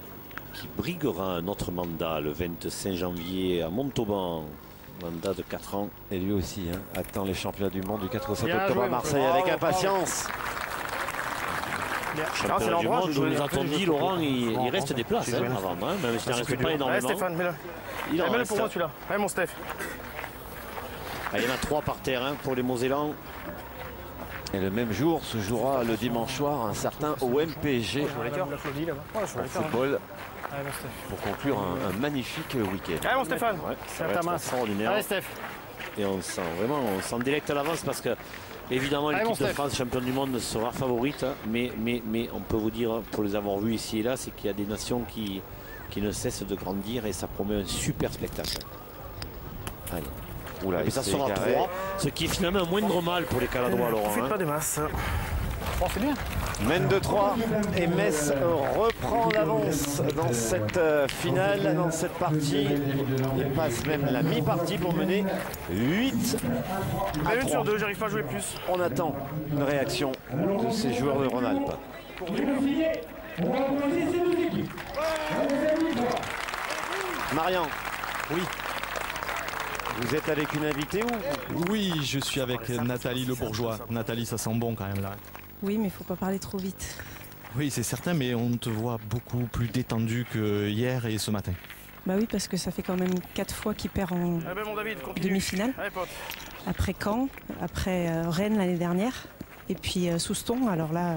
Qui briguera un autre mandat le 25 janvier à Montauban. Mandat de 4 ans. Et lui aussi attend les championnats du monde du 4 au 7 Bien octobre joué, à Marseille avec impatience. Championnat du monde, nous a-t-on dit, Laurent, il reste des places avant, même s'il n'en reste pas énormément. Allez, Stéphane, mets-le. Il en Mets-le reste. pour moi, celui-là. Allez, mon Steph. Ah, il y en a 3 par terre pour les Mosellans. Et le même jour se jouera le dimanche soir un certain OM-PSG au football pour conclure un magnifique week-end. Allez, mon Stéphane. Ça va être extraordinaire. Allez, Steph. Et on s'en délecte à l'avance parce que évidemment l'équipe de France championne du monde sera favorite, mais on peut vous dire, pour les avoir vus ici et là, c'est qu'il y a des nations qui ne cessent de grandir et ça promet un super spectacle. Allez. Oula, et ça sera 3, ce qui est finalement un moindre mal pour les Caladois, Laurent. Profite pas des masses. Bon, c'est bien. Mène de 3 et Metz reprend l'avance dans cette finale, dans cette partie. Il passe même la mi-partie pour mener 8 à 1 3. sur 2, j'arrive pas à jouer plus. On attend une réaction de ces joueurs de Rhône-Alpes. Marian. Oui. Vous êtes avec une invitée ou? Oui, je suis avec Nathalie Le Bourgeois. Nathalie, ça sent bon quand même là. Oui, mais il faut pas parler trop vite. Oui, c'est certain, mais on te voit beaucoup plus détendu que hier et ce matin. Bah oui, parce que ça fait quand même 4 fois qu'il perd en demi-finale. Après Caen, après Rennes l'année dernière, et puis Souston. Alors là,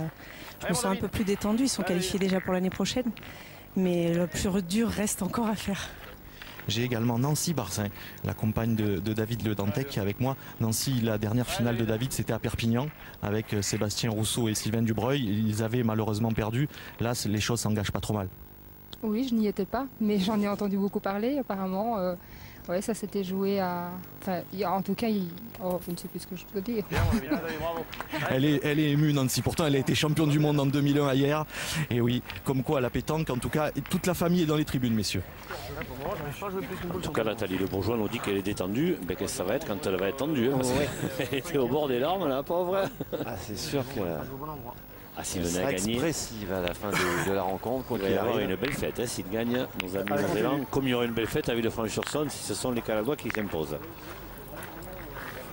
je me sens un peu plus détendu. Ils sont qualifiés déjà pour l'année prochaine. Mais le plus dur reste encore à faire. J'ai également Nancy Barzin, la compagne de David Le Dantec qui est avec moi. Nancy, la dernière finale de David, c'était à Perpignan avec Sébastien Rousseau et Sylvain Dubreuil. Ils avaient malheureusement perdu. Là, les choses s'engagent pas trop mal. Oui, je n'y étais pas, mais j'en ai entendu beaucoup parler. Apparemment, ouais, ça s'était joué à... Enfin, en tout cas, je ne sais plus ce que je peux dire. Elle est émue, Nancy. Pourtant, elle a été championne du monde en 2001 hier. Et oui, comme quoi, à la pétanque, en tout cas, toute la famille est dans les tribunes, messieurs. En tout cas, Nathalie Le Bourgeois nous dit qu'elle est détendue, mais que ça va être quand elle va être tendue. Elle était au bord des larmes, la pauvre. Ah, c'est sûr que... s'il elle venait sera à gagner, expressive à la fin de la rencontre. il va y avoir une belle fête. S'il gagne, nos amis Mosellans, comme il y aura une belle fête à Villefranche-sur-Saône, si ce sont les Caladois qui s'imposent.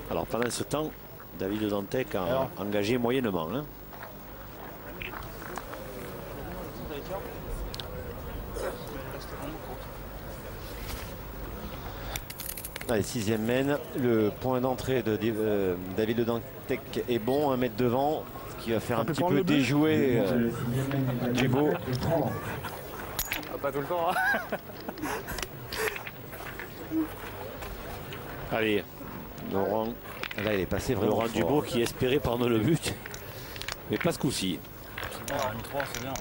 Alors pendant ce temps, David Le Dantec a engagé moyennement. Allez, 6e mène. Le point d'entrée de David Le Dantec est bon, 1 mètre devant, qui va faire un petit peu déjouer Dubo. Pas tout le temps. Allez, Laurent. Là, il est passé vraiment Laurent fort. Dubo qui espérait prendre le but, mais pas ce coup-ci. C'est bien.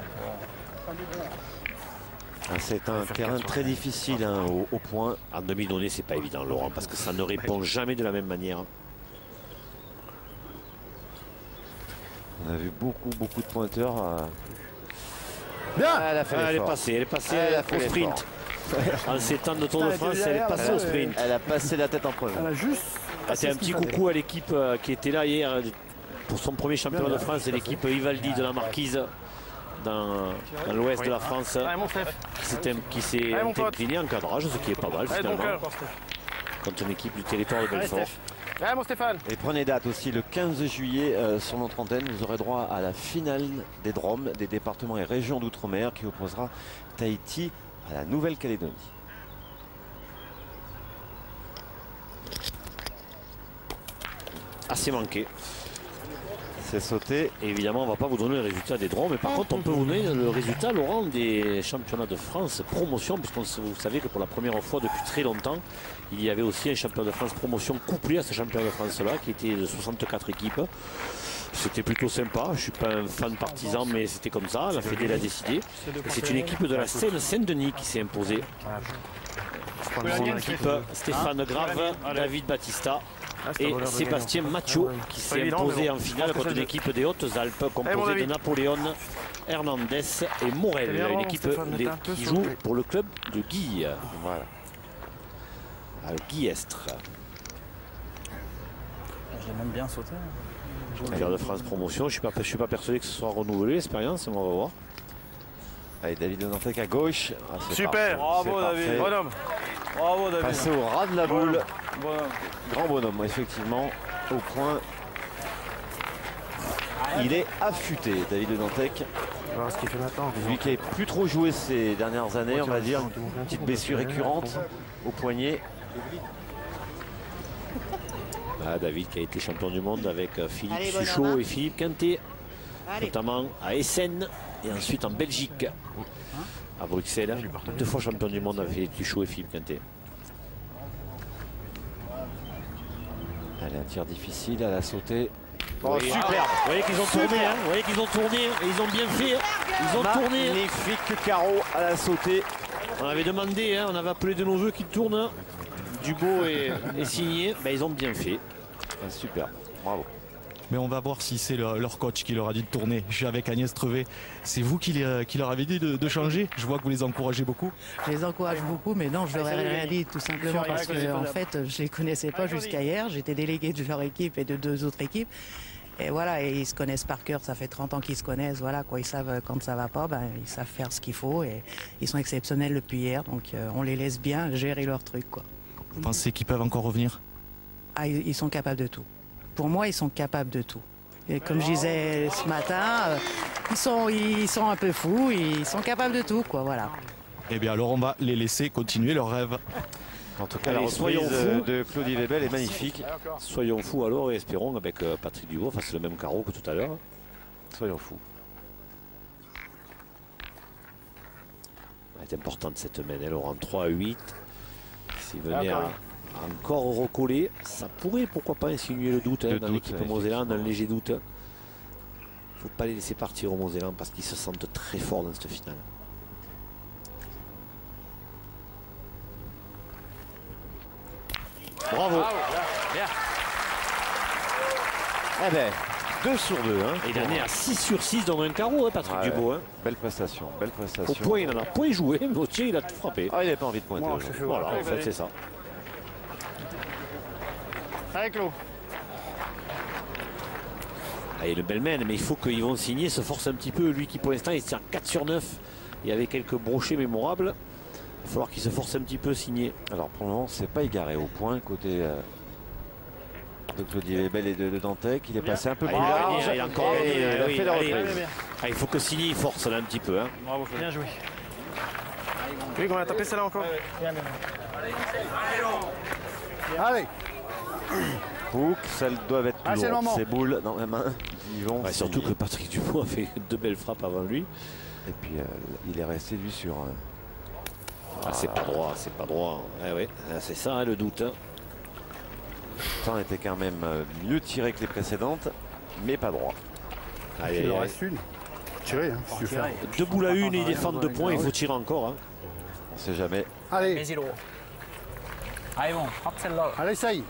C'est un terrain très difficile au point. En demi-donnée, c'est pas évident, Laurent, parce que ça ne répond jamais de la même manière. On a vu beaucoup de pointeurs Bien. Elle a fait Elle est l'effort. passée Elle a fait au l'effort. sprint. En ces temps de Tour de France, elle est passée au sprint. Elle a passé la tête en premier. Elle a juste. C'est un petit coucou à l'équipe qui était là hier pour son premier championnat de France. C'est l'équipe Ivaldi de la Marquise dans l'ouest de la France qui s'est inclinée en cadrage, ce qui est pas mal finalement contre une équipe du territoire de Belfort. Ouais, mon Stéphane. Et prenez date aussi, le 15 juillet sur notre antenne, vous aurez droit à la finale des DROM, des départements et régions d'outre-mer, qui opposera Tahiti à la Nouvelle-Calédonie. Assez manqué. C'est sauté. Et évidemment, on ne va pas vous donner le résultat des DROM, mais par contre, on peut vous donner le résultat, Laurent, des championnats de France promotion, puisque vous savez que pour la première fois depuis très longtemps, il y avait aussi un championnat de France promotion couplé à ce championnat de France-là, qui était de 64 équipes. C'était plutôt sympa. Je ne suis pas un fan partisan, mais c'était comme ça. La Fédé l'a décidé. Et c'est une équipe de la Seine-Saint-Denis qui s'est imposée. C'est l'équipe Stéphane Grave, David Battista et Sébastien Macho qui s'est imposé en finale contre l'équipe des Hautes-Alpes composée de Napoléon, Hernandez et Morel. Une équipe qui joue pour le club de Guy. Voilà. À Guy-Estre. Je l'ai même bien sauté. Championnat de France promotion. Je ne suis pas persuadé que ce soit renouvelé l'expérience, mais on va voir. Allez, David de Nantec à gauche. Ah, super, bravo David, bonhomme. Bravo David. Passé au ras de la boule. Bonhomme. Grand bonhomme, effectivement, au point. Il est affûté, David de Nantec. On va voir ce qu'il fait maintenant. Lui qui n'a plus trop joué ces dernières années, on va dire. Une petite blessure récurrente au poignet. Ah, David qui a été champion du monde avec Philippe Suchot et Philippe Quintet, notamment à Essen et ensuite en Belgique, à Bruxelles. 2 fois champion du monde avec Philippe Suchot et Philippe Quintet. Allez, un tir difficile, elle a sauté. Oh, super. Vous voyez qu'ils ont tourné, hein. Vous voyez qu'ils ont tourné et ils ont bien fait. Ils ont tourné. Magnifique carreau à la sautée. On avait demandé, hein, on avait appelé de nos voeux qu'ils tournent. Dubo est signé. Ben, ils ont bien fait. Ah, super, bravo. Mais on va voir si c'est leur coach qui leur a dit de tourner. Je suis avec Agnès Trevet. C'est vous qui leur avez dit de changer? Je vois que vous les encouragez beaucoup. Je les encourage beaucoup, mais non, je leur ai rien dit, tout simplement parce que en fait, je les connaissais pas jusqu'à hier. J'étais délégué de leur équipe et de 2 autres équipes. Et voilà, et ils se connaissent par cœur. Ça fait 30 ans qu'ils se connaissent. Voilà, quoi, ils savent quand ça va pas, ben, ils savent faire ce qu'il faut. Et ils sont exceptionnels depuis hier, donc on les laisse bien gérer leur truc, quoi. Vous pensez qu'ils peuvent encore revenir? Ah, ils sont capables de tout. Pour moi, ils sont capables de tout. Et comme je disais ce matin, ils sont un peu fous, ils sont capables de tout, quoi, voilà. Eh bien, alors on va les laisser continuer leur rêve. En tout cas, la reprise de Claudie Webel est magnifique. Soyons fous alors et espérons avec Patrick Dubois fasse le même carreau que tout à l'heure. Soyons fous. Elle est importante cette main, elle aura en 3 à 8. S'il venait à encore recoller, ça pourrait pourquoi pas insinuer le doute dans l'équipe Mosellane, un léger doute. Il ne faut pas les laisser partir au Mosellane parce qu'ils se sentent très forts dans cette finale. Bravo. Bien. Eh ben, 2 sur 2. Hein, et il en est à 6 sur 6 dans un carreau, hein, Patrick Dubois. Hein. Belle prestation, belle prestation. Au point, il n'en a point joué, mais au tir, il a tout frappé. Ah, il n'avait pas envie de pointer. Voilà, en fait, c'est ça. Allez, Claude. Ah, il est belle main, mais il faut qu'ils vont signer, se force un petit peu. Lui qui, pour l'instant, il tient 4 sur 9. Il y avait quelques brochets mémorables. Il va falloir qu'il se force un petit peu signer. Alors, pour le moment, c'est pas égaré au point côté de Claudie Webel et de Dantec. Il est passé un peu plus large. Il a encore gagné. Il a fait la reprise. Il faut que Signy il force là un petit peu. Hein. Bravo, bien joué. Oui, on a tapé celle-là encore. Allez. Hook, celles doivent être plus lourdes. Ces boules dans la main. Ils vont surtout que Patrick Dubois a fait 2 belles frappes avant lui. Et puis il est resté lui sur. Ah, c'est pas droit, c'est pas droit. Ouais, c'est ça hein, le doute. Hein. Le temps était quand même mieux tiré que les précédentes, mais pas droit. Il en reste une. Tirer, hein, si tu veux faire. 2 boules à 1 et ils défendent 2 points, il faut tirer encore. Hein. On sait jamais. Allez. Allez, bon, frappe celle-là. Allez, essaye.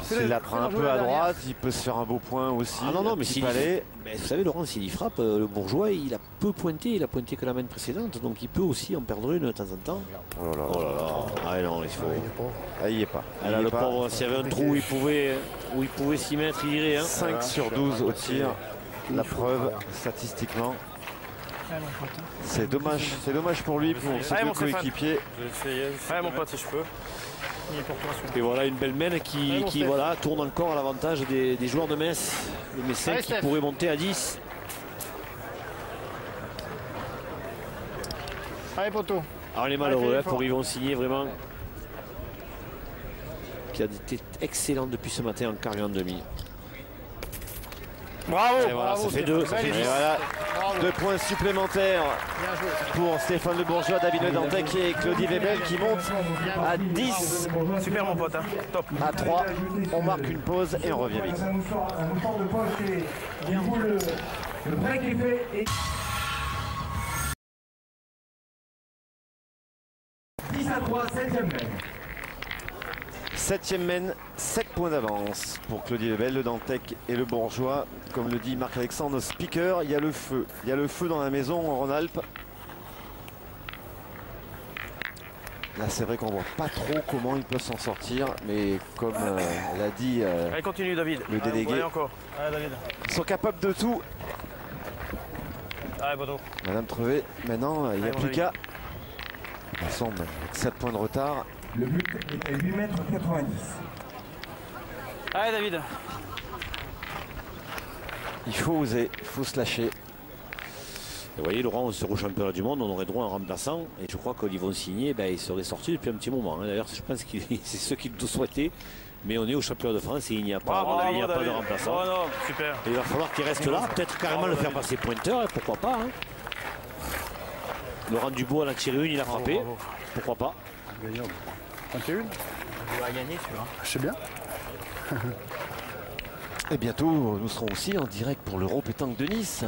S'il la prend un peu à droite, il peut se faire un beau point aussi. Ah non, non, mais s'il vous savez, Laurent, s'il y frappe, le Bourgeois, il a peu pointé, il a pointé que la main précédente, donc il peut aussi en perdre une de temps en temps. Oh là là. Oh là là. Ah non, il faut. Ah, il n'y est pas. Ah, là, le pauvre, s'il y avait un trou où il pouvait s'y mettre, il irait. Hein. 5 sur 12 au tir. La preuve, statistiquement. C'est dommage pour lui, pour ses deux coéquipiers. Ouais, mon pote, si je peux. Et voilà une belle mène qui voilà, tourne encore à l'avantage des joueurs de Metz. Les Messins qui pourraient monter à 10. Allez, poteau. Alors, il est malheureux pour Yvon Signé, vraiment. Qui a été excellent depuis ce matin en quart et en demi. Bravo, et voilà, bravo, ça fait 2. Et voilà, 2 points supplémentaires pour Stéphane Le Bourgeois, David Le Dantec et Claudie Webel qui montent à 10. Super mon pote, hein. Top. À 3, on marque une pause et on revient vite. Le break est fait et 10 à 3, 7e mène. 7e mène, 7 points d'avance pour Claudie Lebel, Le Dantec et Le Bourgeois. Comme le dit Marc-Alexandre, speaker, il y a le feu. Il y a le feu dans la maison en Rhône-Alpes. Là, c'est vrai qu'on voit pas trop comment ils peuvent s'en sortir, mais comme l'a dit Allez, continue, David. le délégué, Allez, encore. Allez, David. ils sont capables de tout. Allez, Bodo. Madame Trevet, maintenant, il n'y a plus qu'à. Il semble, avec 7 points de retard. Le but est à 8,90 m. Allez, David. Il faut oser, il faut se lâcher. Vous voyez, Laurent, on serait au championnat du monde, on aurait droit à un remplaçant. Et je crois qu'ils vont signer, il serait sorti depuis un petit moment. D'ailleurs, je pense que c'est ce qu'ils nous souhaitaient. Mais on est au championnat de France et il n'y a pas, pas de remplaçant. Oh non, super. Et il va falloir qu'il reste là, peut-être carrément le faire passer pointeur, et pourquoi pas. Hein. Laurent Dubois en a tiré une, il a frappé. Pourquoi pas. T'en as une? Il va gagner celui-là. Je sais bien. Et bientôt, nous serons aussi en direct pour l'Euro Pétanque de Nice.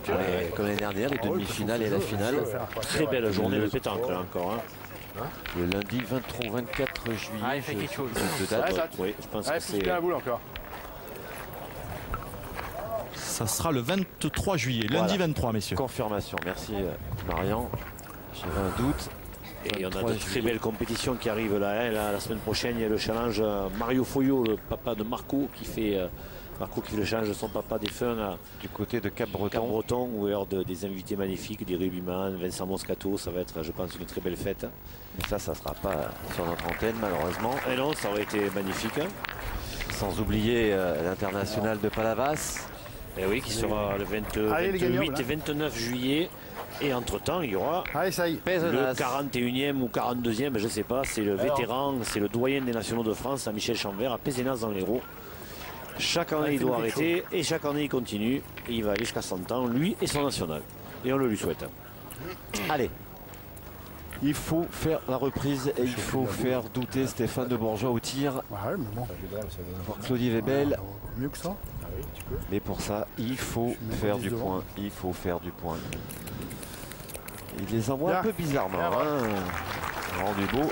Ouais, comme l'année dernière, les demi-finales et la finale. Très belle journée de pétanque là encore. Hein. Le lundi 23 ou 24 juillet. Ah, il fait quelque chose. De date. Oui, je pense que c'est. la boule encore. Ça sera le 23 juillet, lundi Voilà. 23, messieurs. Confirmation, merci Marian. J'avais un doute. Et on a de très belles compétitions qui arrivent là, hein. Là. La semaine prochaine, il y a le challenge Mario Foyot, le papa de Marco, qui fait le challenge de son papa défunt du côté de Cap-Breton. Où il y aura des invités magnifiques, des rugbyman, Vincent Moscato. Ça va être, je pense, une très belle fête. Mais ça ne sera pas sur notre antenne, malheureusement. Et non, ça aurait été magnifique. Hein. Sans oublier l'international de Palavas. Et oui, qui sera le 28 et 29 juillet. Et entre-temps, il y aura le 41e ou 42e, je ne sais pas, c'est le vétéran, c'est le doyen des nationaux de France, à Michel Chanvert, à Pézenas dans l'Hérault. Chaque année, il doit arrêter et chaque année, il continue. Et il va aller jusqu'à 100 ans, lui et son national. Et on le lui souhaite. Allez, il faut faire la reprise et il faut faire douter Stéphane Le Bourgeois au tir. Ouais, mais bon. Pour Claudie Webel. Mieux que ça. Mais pour ça, il faut faire du point. Il faut faire du point. Il les envoie un peu bizarrement. Hein. Rendu beau.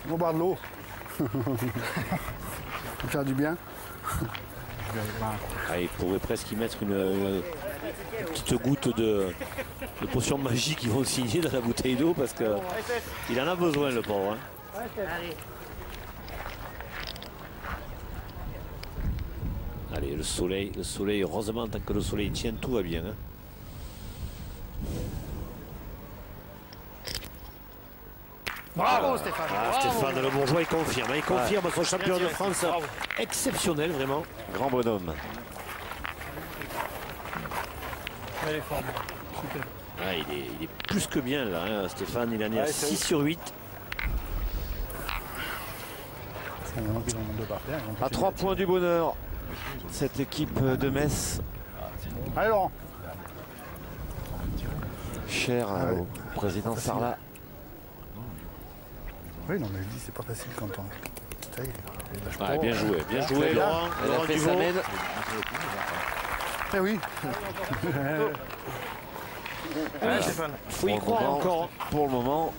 On boit de l'eau. Ça faire du bien. Ah, il pourrait presque y mettre une petite goutte de potion magique qu'ils vont signer dans la bouteille d'eau parce qu'il en a besoin, le pauvre. Hein. Allez, le soleil, heureusement, tant que le soleil tient, tout va bien. Hein. Bravo Stéphane. Stéphane Le Bourgeois, il confirme. Il confirme son champion de France exceptionnel, vraiment. Grand bonhomme. Il est fort. Super. Ah, il est plus que bien là, hein. Stéphane, il en est à 6 sur 8. À 3 points du bonheur, cette équipe de Metz. Allez Laurent. Cher au président Sarlat. Oui, non, mais je dis, c'est pas facile quand on. Ah, bien joué, Laurent. Elle a fait sa mène. Eh oui. Faut y croire encore. Pour le moment,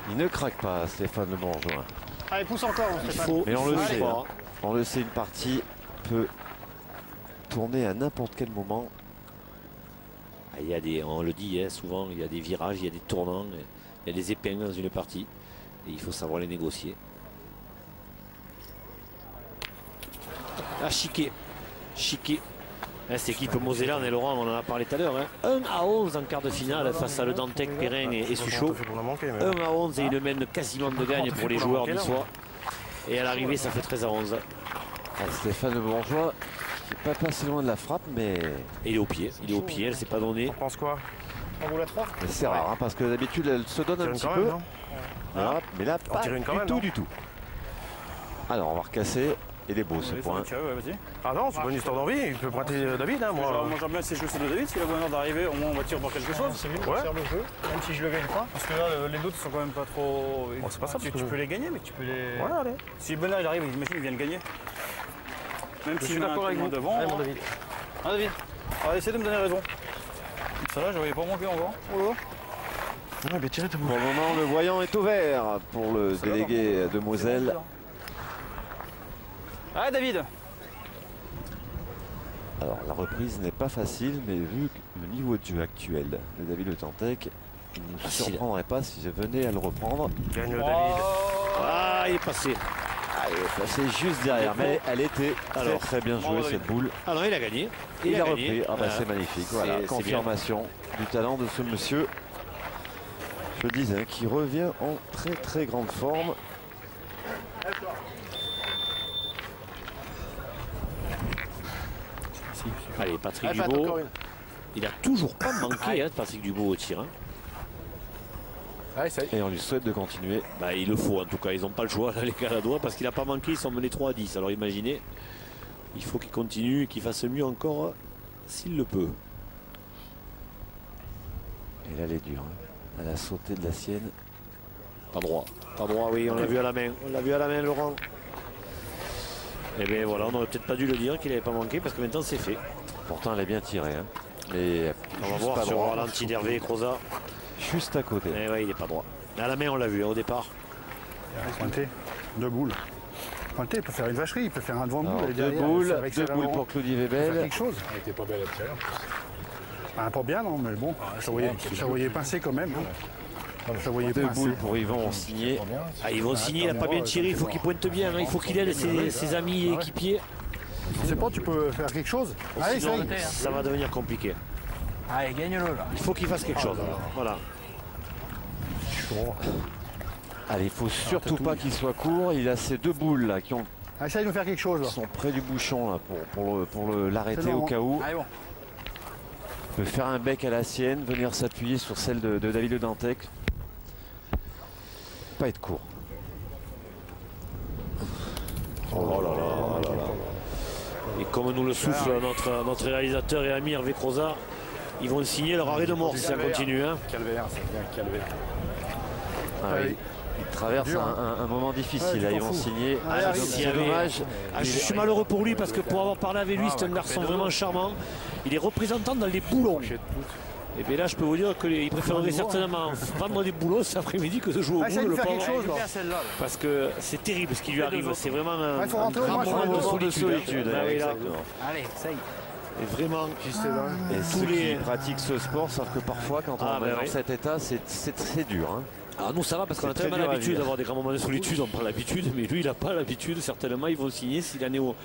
Il ne craque pas, Stéphane Le Bourgeois. Allez, pousse encore, Stéphane. Mais on le sait, pas. On le sait, une partie peut tourner à n'importe quel moment. Il y a des, on le dit souvent, il y a des virages, il y a des tournants, il y a des épingles dans une partie. Et il faut savoir les négocier. Ah, Chiquet. Cette équipe Mosellane et Laurent, on en a parlé tout à l'heure. 1-11 en quart de finale face à le Dantec, Perrin et Suchot. 1-11 et il mène quasiment de gagne pour les joueurs niçois. Et à l'arrivée, ça fait 13-11. Stéphane Le Bourgeois, qui n'est pas passé loin de la frappe, mais... Il est au pied, elle s'est pas donnée. On pense quoi? On roule à 3. C'est rare, hein, parce que d'habitude, elle se donne un petit peu. Mais là, pas du tout. Alors, on va recasser. Il est beau ce point. Ah non, c'est pas une histoire d'envie, il peut prêter David. Hein, moi j'aime bien ces chaussées de David, s'il a besoin d'arriver, au moins on va tirer pour quelque chose. C'est mieux de faire le jeu, même si je le gagne pas. Parce que là, les autres sont quand même pas trop. Bon, c'est pas ça, tu peux les gagner, mais tu peux les. Ouais, allez. Si Benoît il arrive, imagine, il vient de gagner. Même je si suis d'accord avec vous devant. Allez, mon David. Ah, David. Allez, essaie de me donner raison. Ça là, je voyais pas manquer encore. Pour le moment, le voyant est ouvert pour le délégué de Moselle. Allez, David. Alors, la reprise n'est pas facile, mais vu le niveau de jeu actuel de David Le Dantec, il ne nous surprendrait pas si je venais à le reprendre. Gagne David. Ah, il est passé. Ah, il est passé juste derrière, mais elle était très bien jouée cette boule. Ah non, il a gagné. Il a repris. Ah bah c'est magnifique. Voilà, confirmation du talent de ce monsieur. Je disais, qui revient en très grande forme. Allez, Patrick Dubois. Il a toujours pas manqué, Patrick Dubois au tir. Et on lui souhaite de continuer. Bah, il le faut en tout cas, ils n'ont pas le choix, là, les Caladois, parce qu'il n'a pas manqué, ils sont menés 3-10. Alors imaginez, il faut qu'il continue et qu'il fasse mieux encore s'il le peut. Et là, elle est dure. Elle a sauté de la sienne. Pas droit, oui, on l'a vu à la main. On l'a vu à la main, Laurent. Et bien voilà, on n'aurait peut-être pas dû le dire qu'il n'avait pas manqué, parce que maintenant c'est fait. Pourtant, elle est bien tirée. Hein. Mais on va voir sur ralenti d'Hervé et Croza. Juste à côté. Et ouais, il n'est pas droit. À la main, on l'a vu au départ. Pointé, 2 boules. Pointé, il peut faire une vacherie, il peut faire un devant de boule. 2 boules, 2 boules pour Claudie Webel. Quelque chose. Elle était pas belle à tirer. Pas bien, non, mais bon, ça voyait pincer quand même. Ça voyait 2 pincer. boules pour Yvon signer. Ah, ils vont signer, il n'a pas bien tiré, il faut qu'il pointe bien, il faut qu'il aide ses amis et équipiers. Je sais pas, tu peux faire quelque chose. Allez, ça va devenir compliqué. Allez, gagne-le là. Il faut qu'il fasse quelque chose. Voilà. Allez, il faut surtout pas qu'il soit court. Il a ces 2 boules là qui ont. Essaye de faire quelque chose. Là. Sont près du bouchon là pour l'arrêter au cas où. Allez, bon. Il peut faire un bec à la sienne, venir s'appuyer sur celle de David Le Dantec. Pas être court. Oh là là. Et comme nous le souffle notre réalisateur et ami Hervé Croza, ils vont signer leur arrêt de mort si ça continue. Hein. Calvaire, c'est bien calvaire. Il traverse un moment difficile. Là, ils vont signer. C'est dommage. Je suis malheureux pour lui parce que pour avoir parlé avec lui, c'est un garçon vraiment charmant. Il est représentant dans les boulons. Et bien là, je peux vous dire qu'il préférerait certainement vendre des boulots cet après-midi que de jouer au boule, le pauvre. Parce que c'est terrible ce qui lui arrive. C'est vraiment un grand moment de solitude. Allez, ça y est. Et vraiment, et ceux qui pratiquent ce sport savent que parfois, quand on est dans cet état, c'est dur. Hein. Ah, nous ça va parce qu'on a tellement l'habitude d'avoir des grands moments de solitude, on prend l'habitude, mais lui il n'a pas l'habitude, certainement ils vont signer s'il en est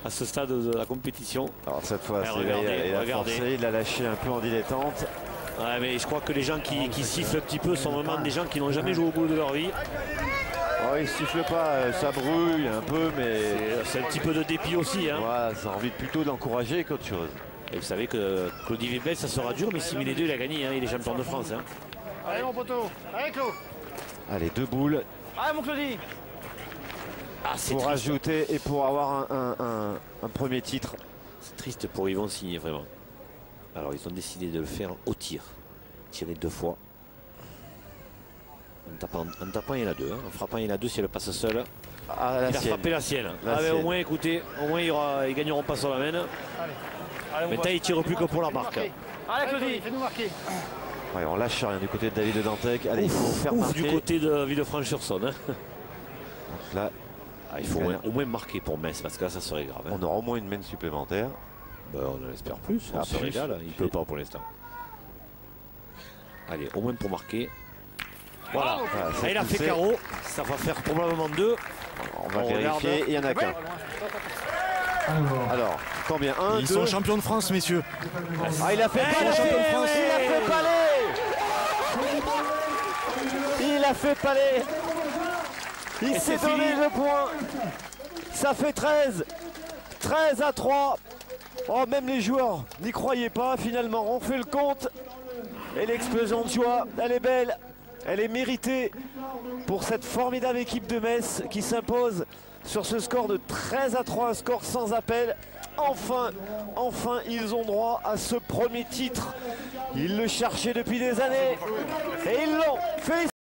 à ce stade de la compétition. Alors cette fois, il a lâché un peu en dilettante. Ouais, mais je crois que les gens qui sifflent un petit peu sont vraiment des gens qui n'ont jamais joué au bout de leur vie. Oh, il siffle pas, ça brouille un peu, mais c'est un petit peu de dépit aussi. Hein. Ouais, ça a envie plutôt d'encourager qu'autre chose. Et vous savez que Claudie Webel, ça sera dur, mais si les deux, il a gagné, hein, il est champion de France. Hein. Allez mon poteau, allez Claude. Allez, 2 boules. Allez mon Claudie. Pour ajouter et pour avoir un premier titre. C'est triste pour Yvon signer vraiment. Alors ils ont décidé de le faire au tir. Tirer 2 fois. En tapant il y en a 2. Hein. En frappant il y en a 2 si elle passe seule. Il a frappé la sienne. Au moins écoutez, ils gagneront pas sur la main. Maintenant ils ne tirent plus que pour la marque. Allez Claudie, fais-nous marquer. Ouais, on lâche rien du côté de David Le Dantec. Allez, il faut faire marquer. Du côté de Villefranche-sur-Saône. Là, il faut au moins marquer pour Metz, parce que là, ça serait grave. On aura au moins une main supplémentaire. Ben, on en espère plus. On se régale. Il ne peut pas pour l'instant. Allez, au moins pour marquer. Voilà. Il a fait carreau. Ça va faire probablement 2. On va vérifier. Il n'y en a qu'un. Alors, combien? 1, 2. Ils sont champions de France, messieurs. Ah, il a fait palais. Il a fait palais. Il a fait palais. Il s'est donné le point. Ça fait 13. 13-3. Oh, même les joueurs n'y croyaient pas. Finalement, on fait le compte. Et l'explosion de joie, elle est belle. Elle est méritée pour cette formidable équipe de Metz qui s'impose sur ce score de 13-3, un score sans appel. Enfin, ils ont droit à ce premier titre. Ils le cherchaient depuis des années et ils l'ont. Félicitations.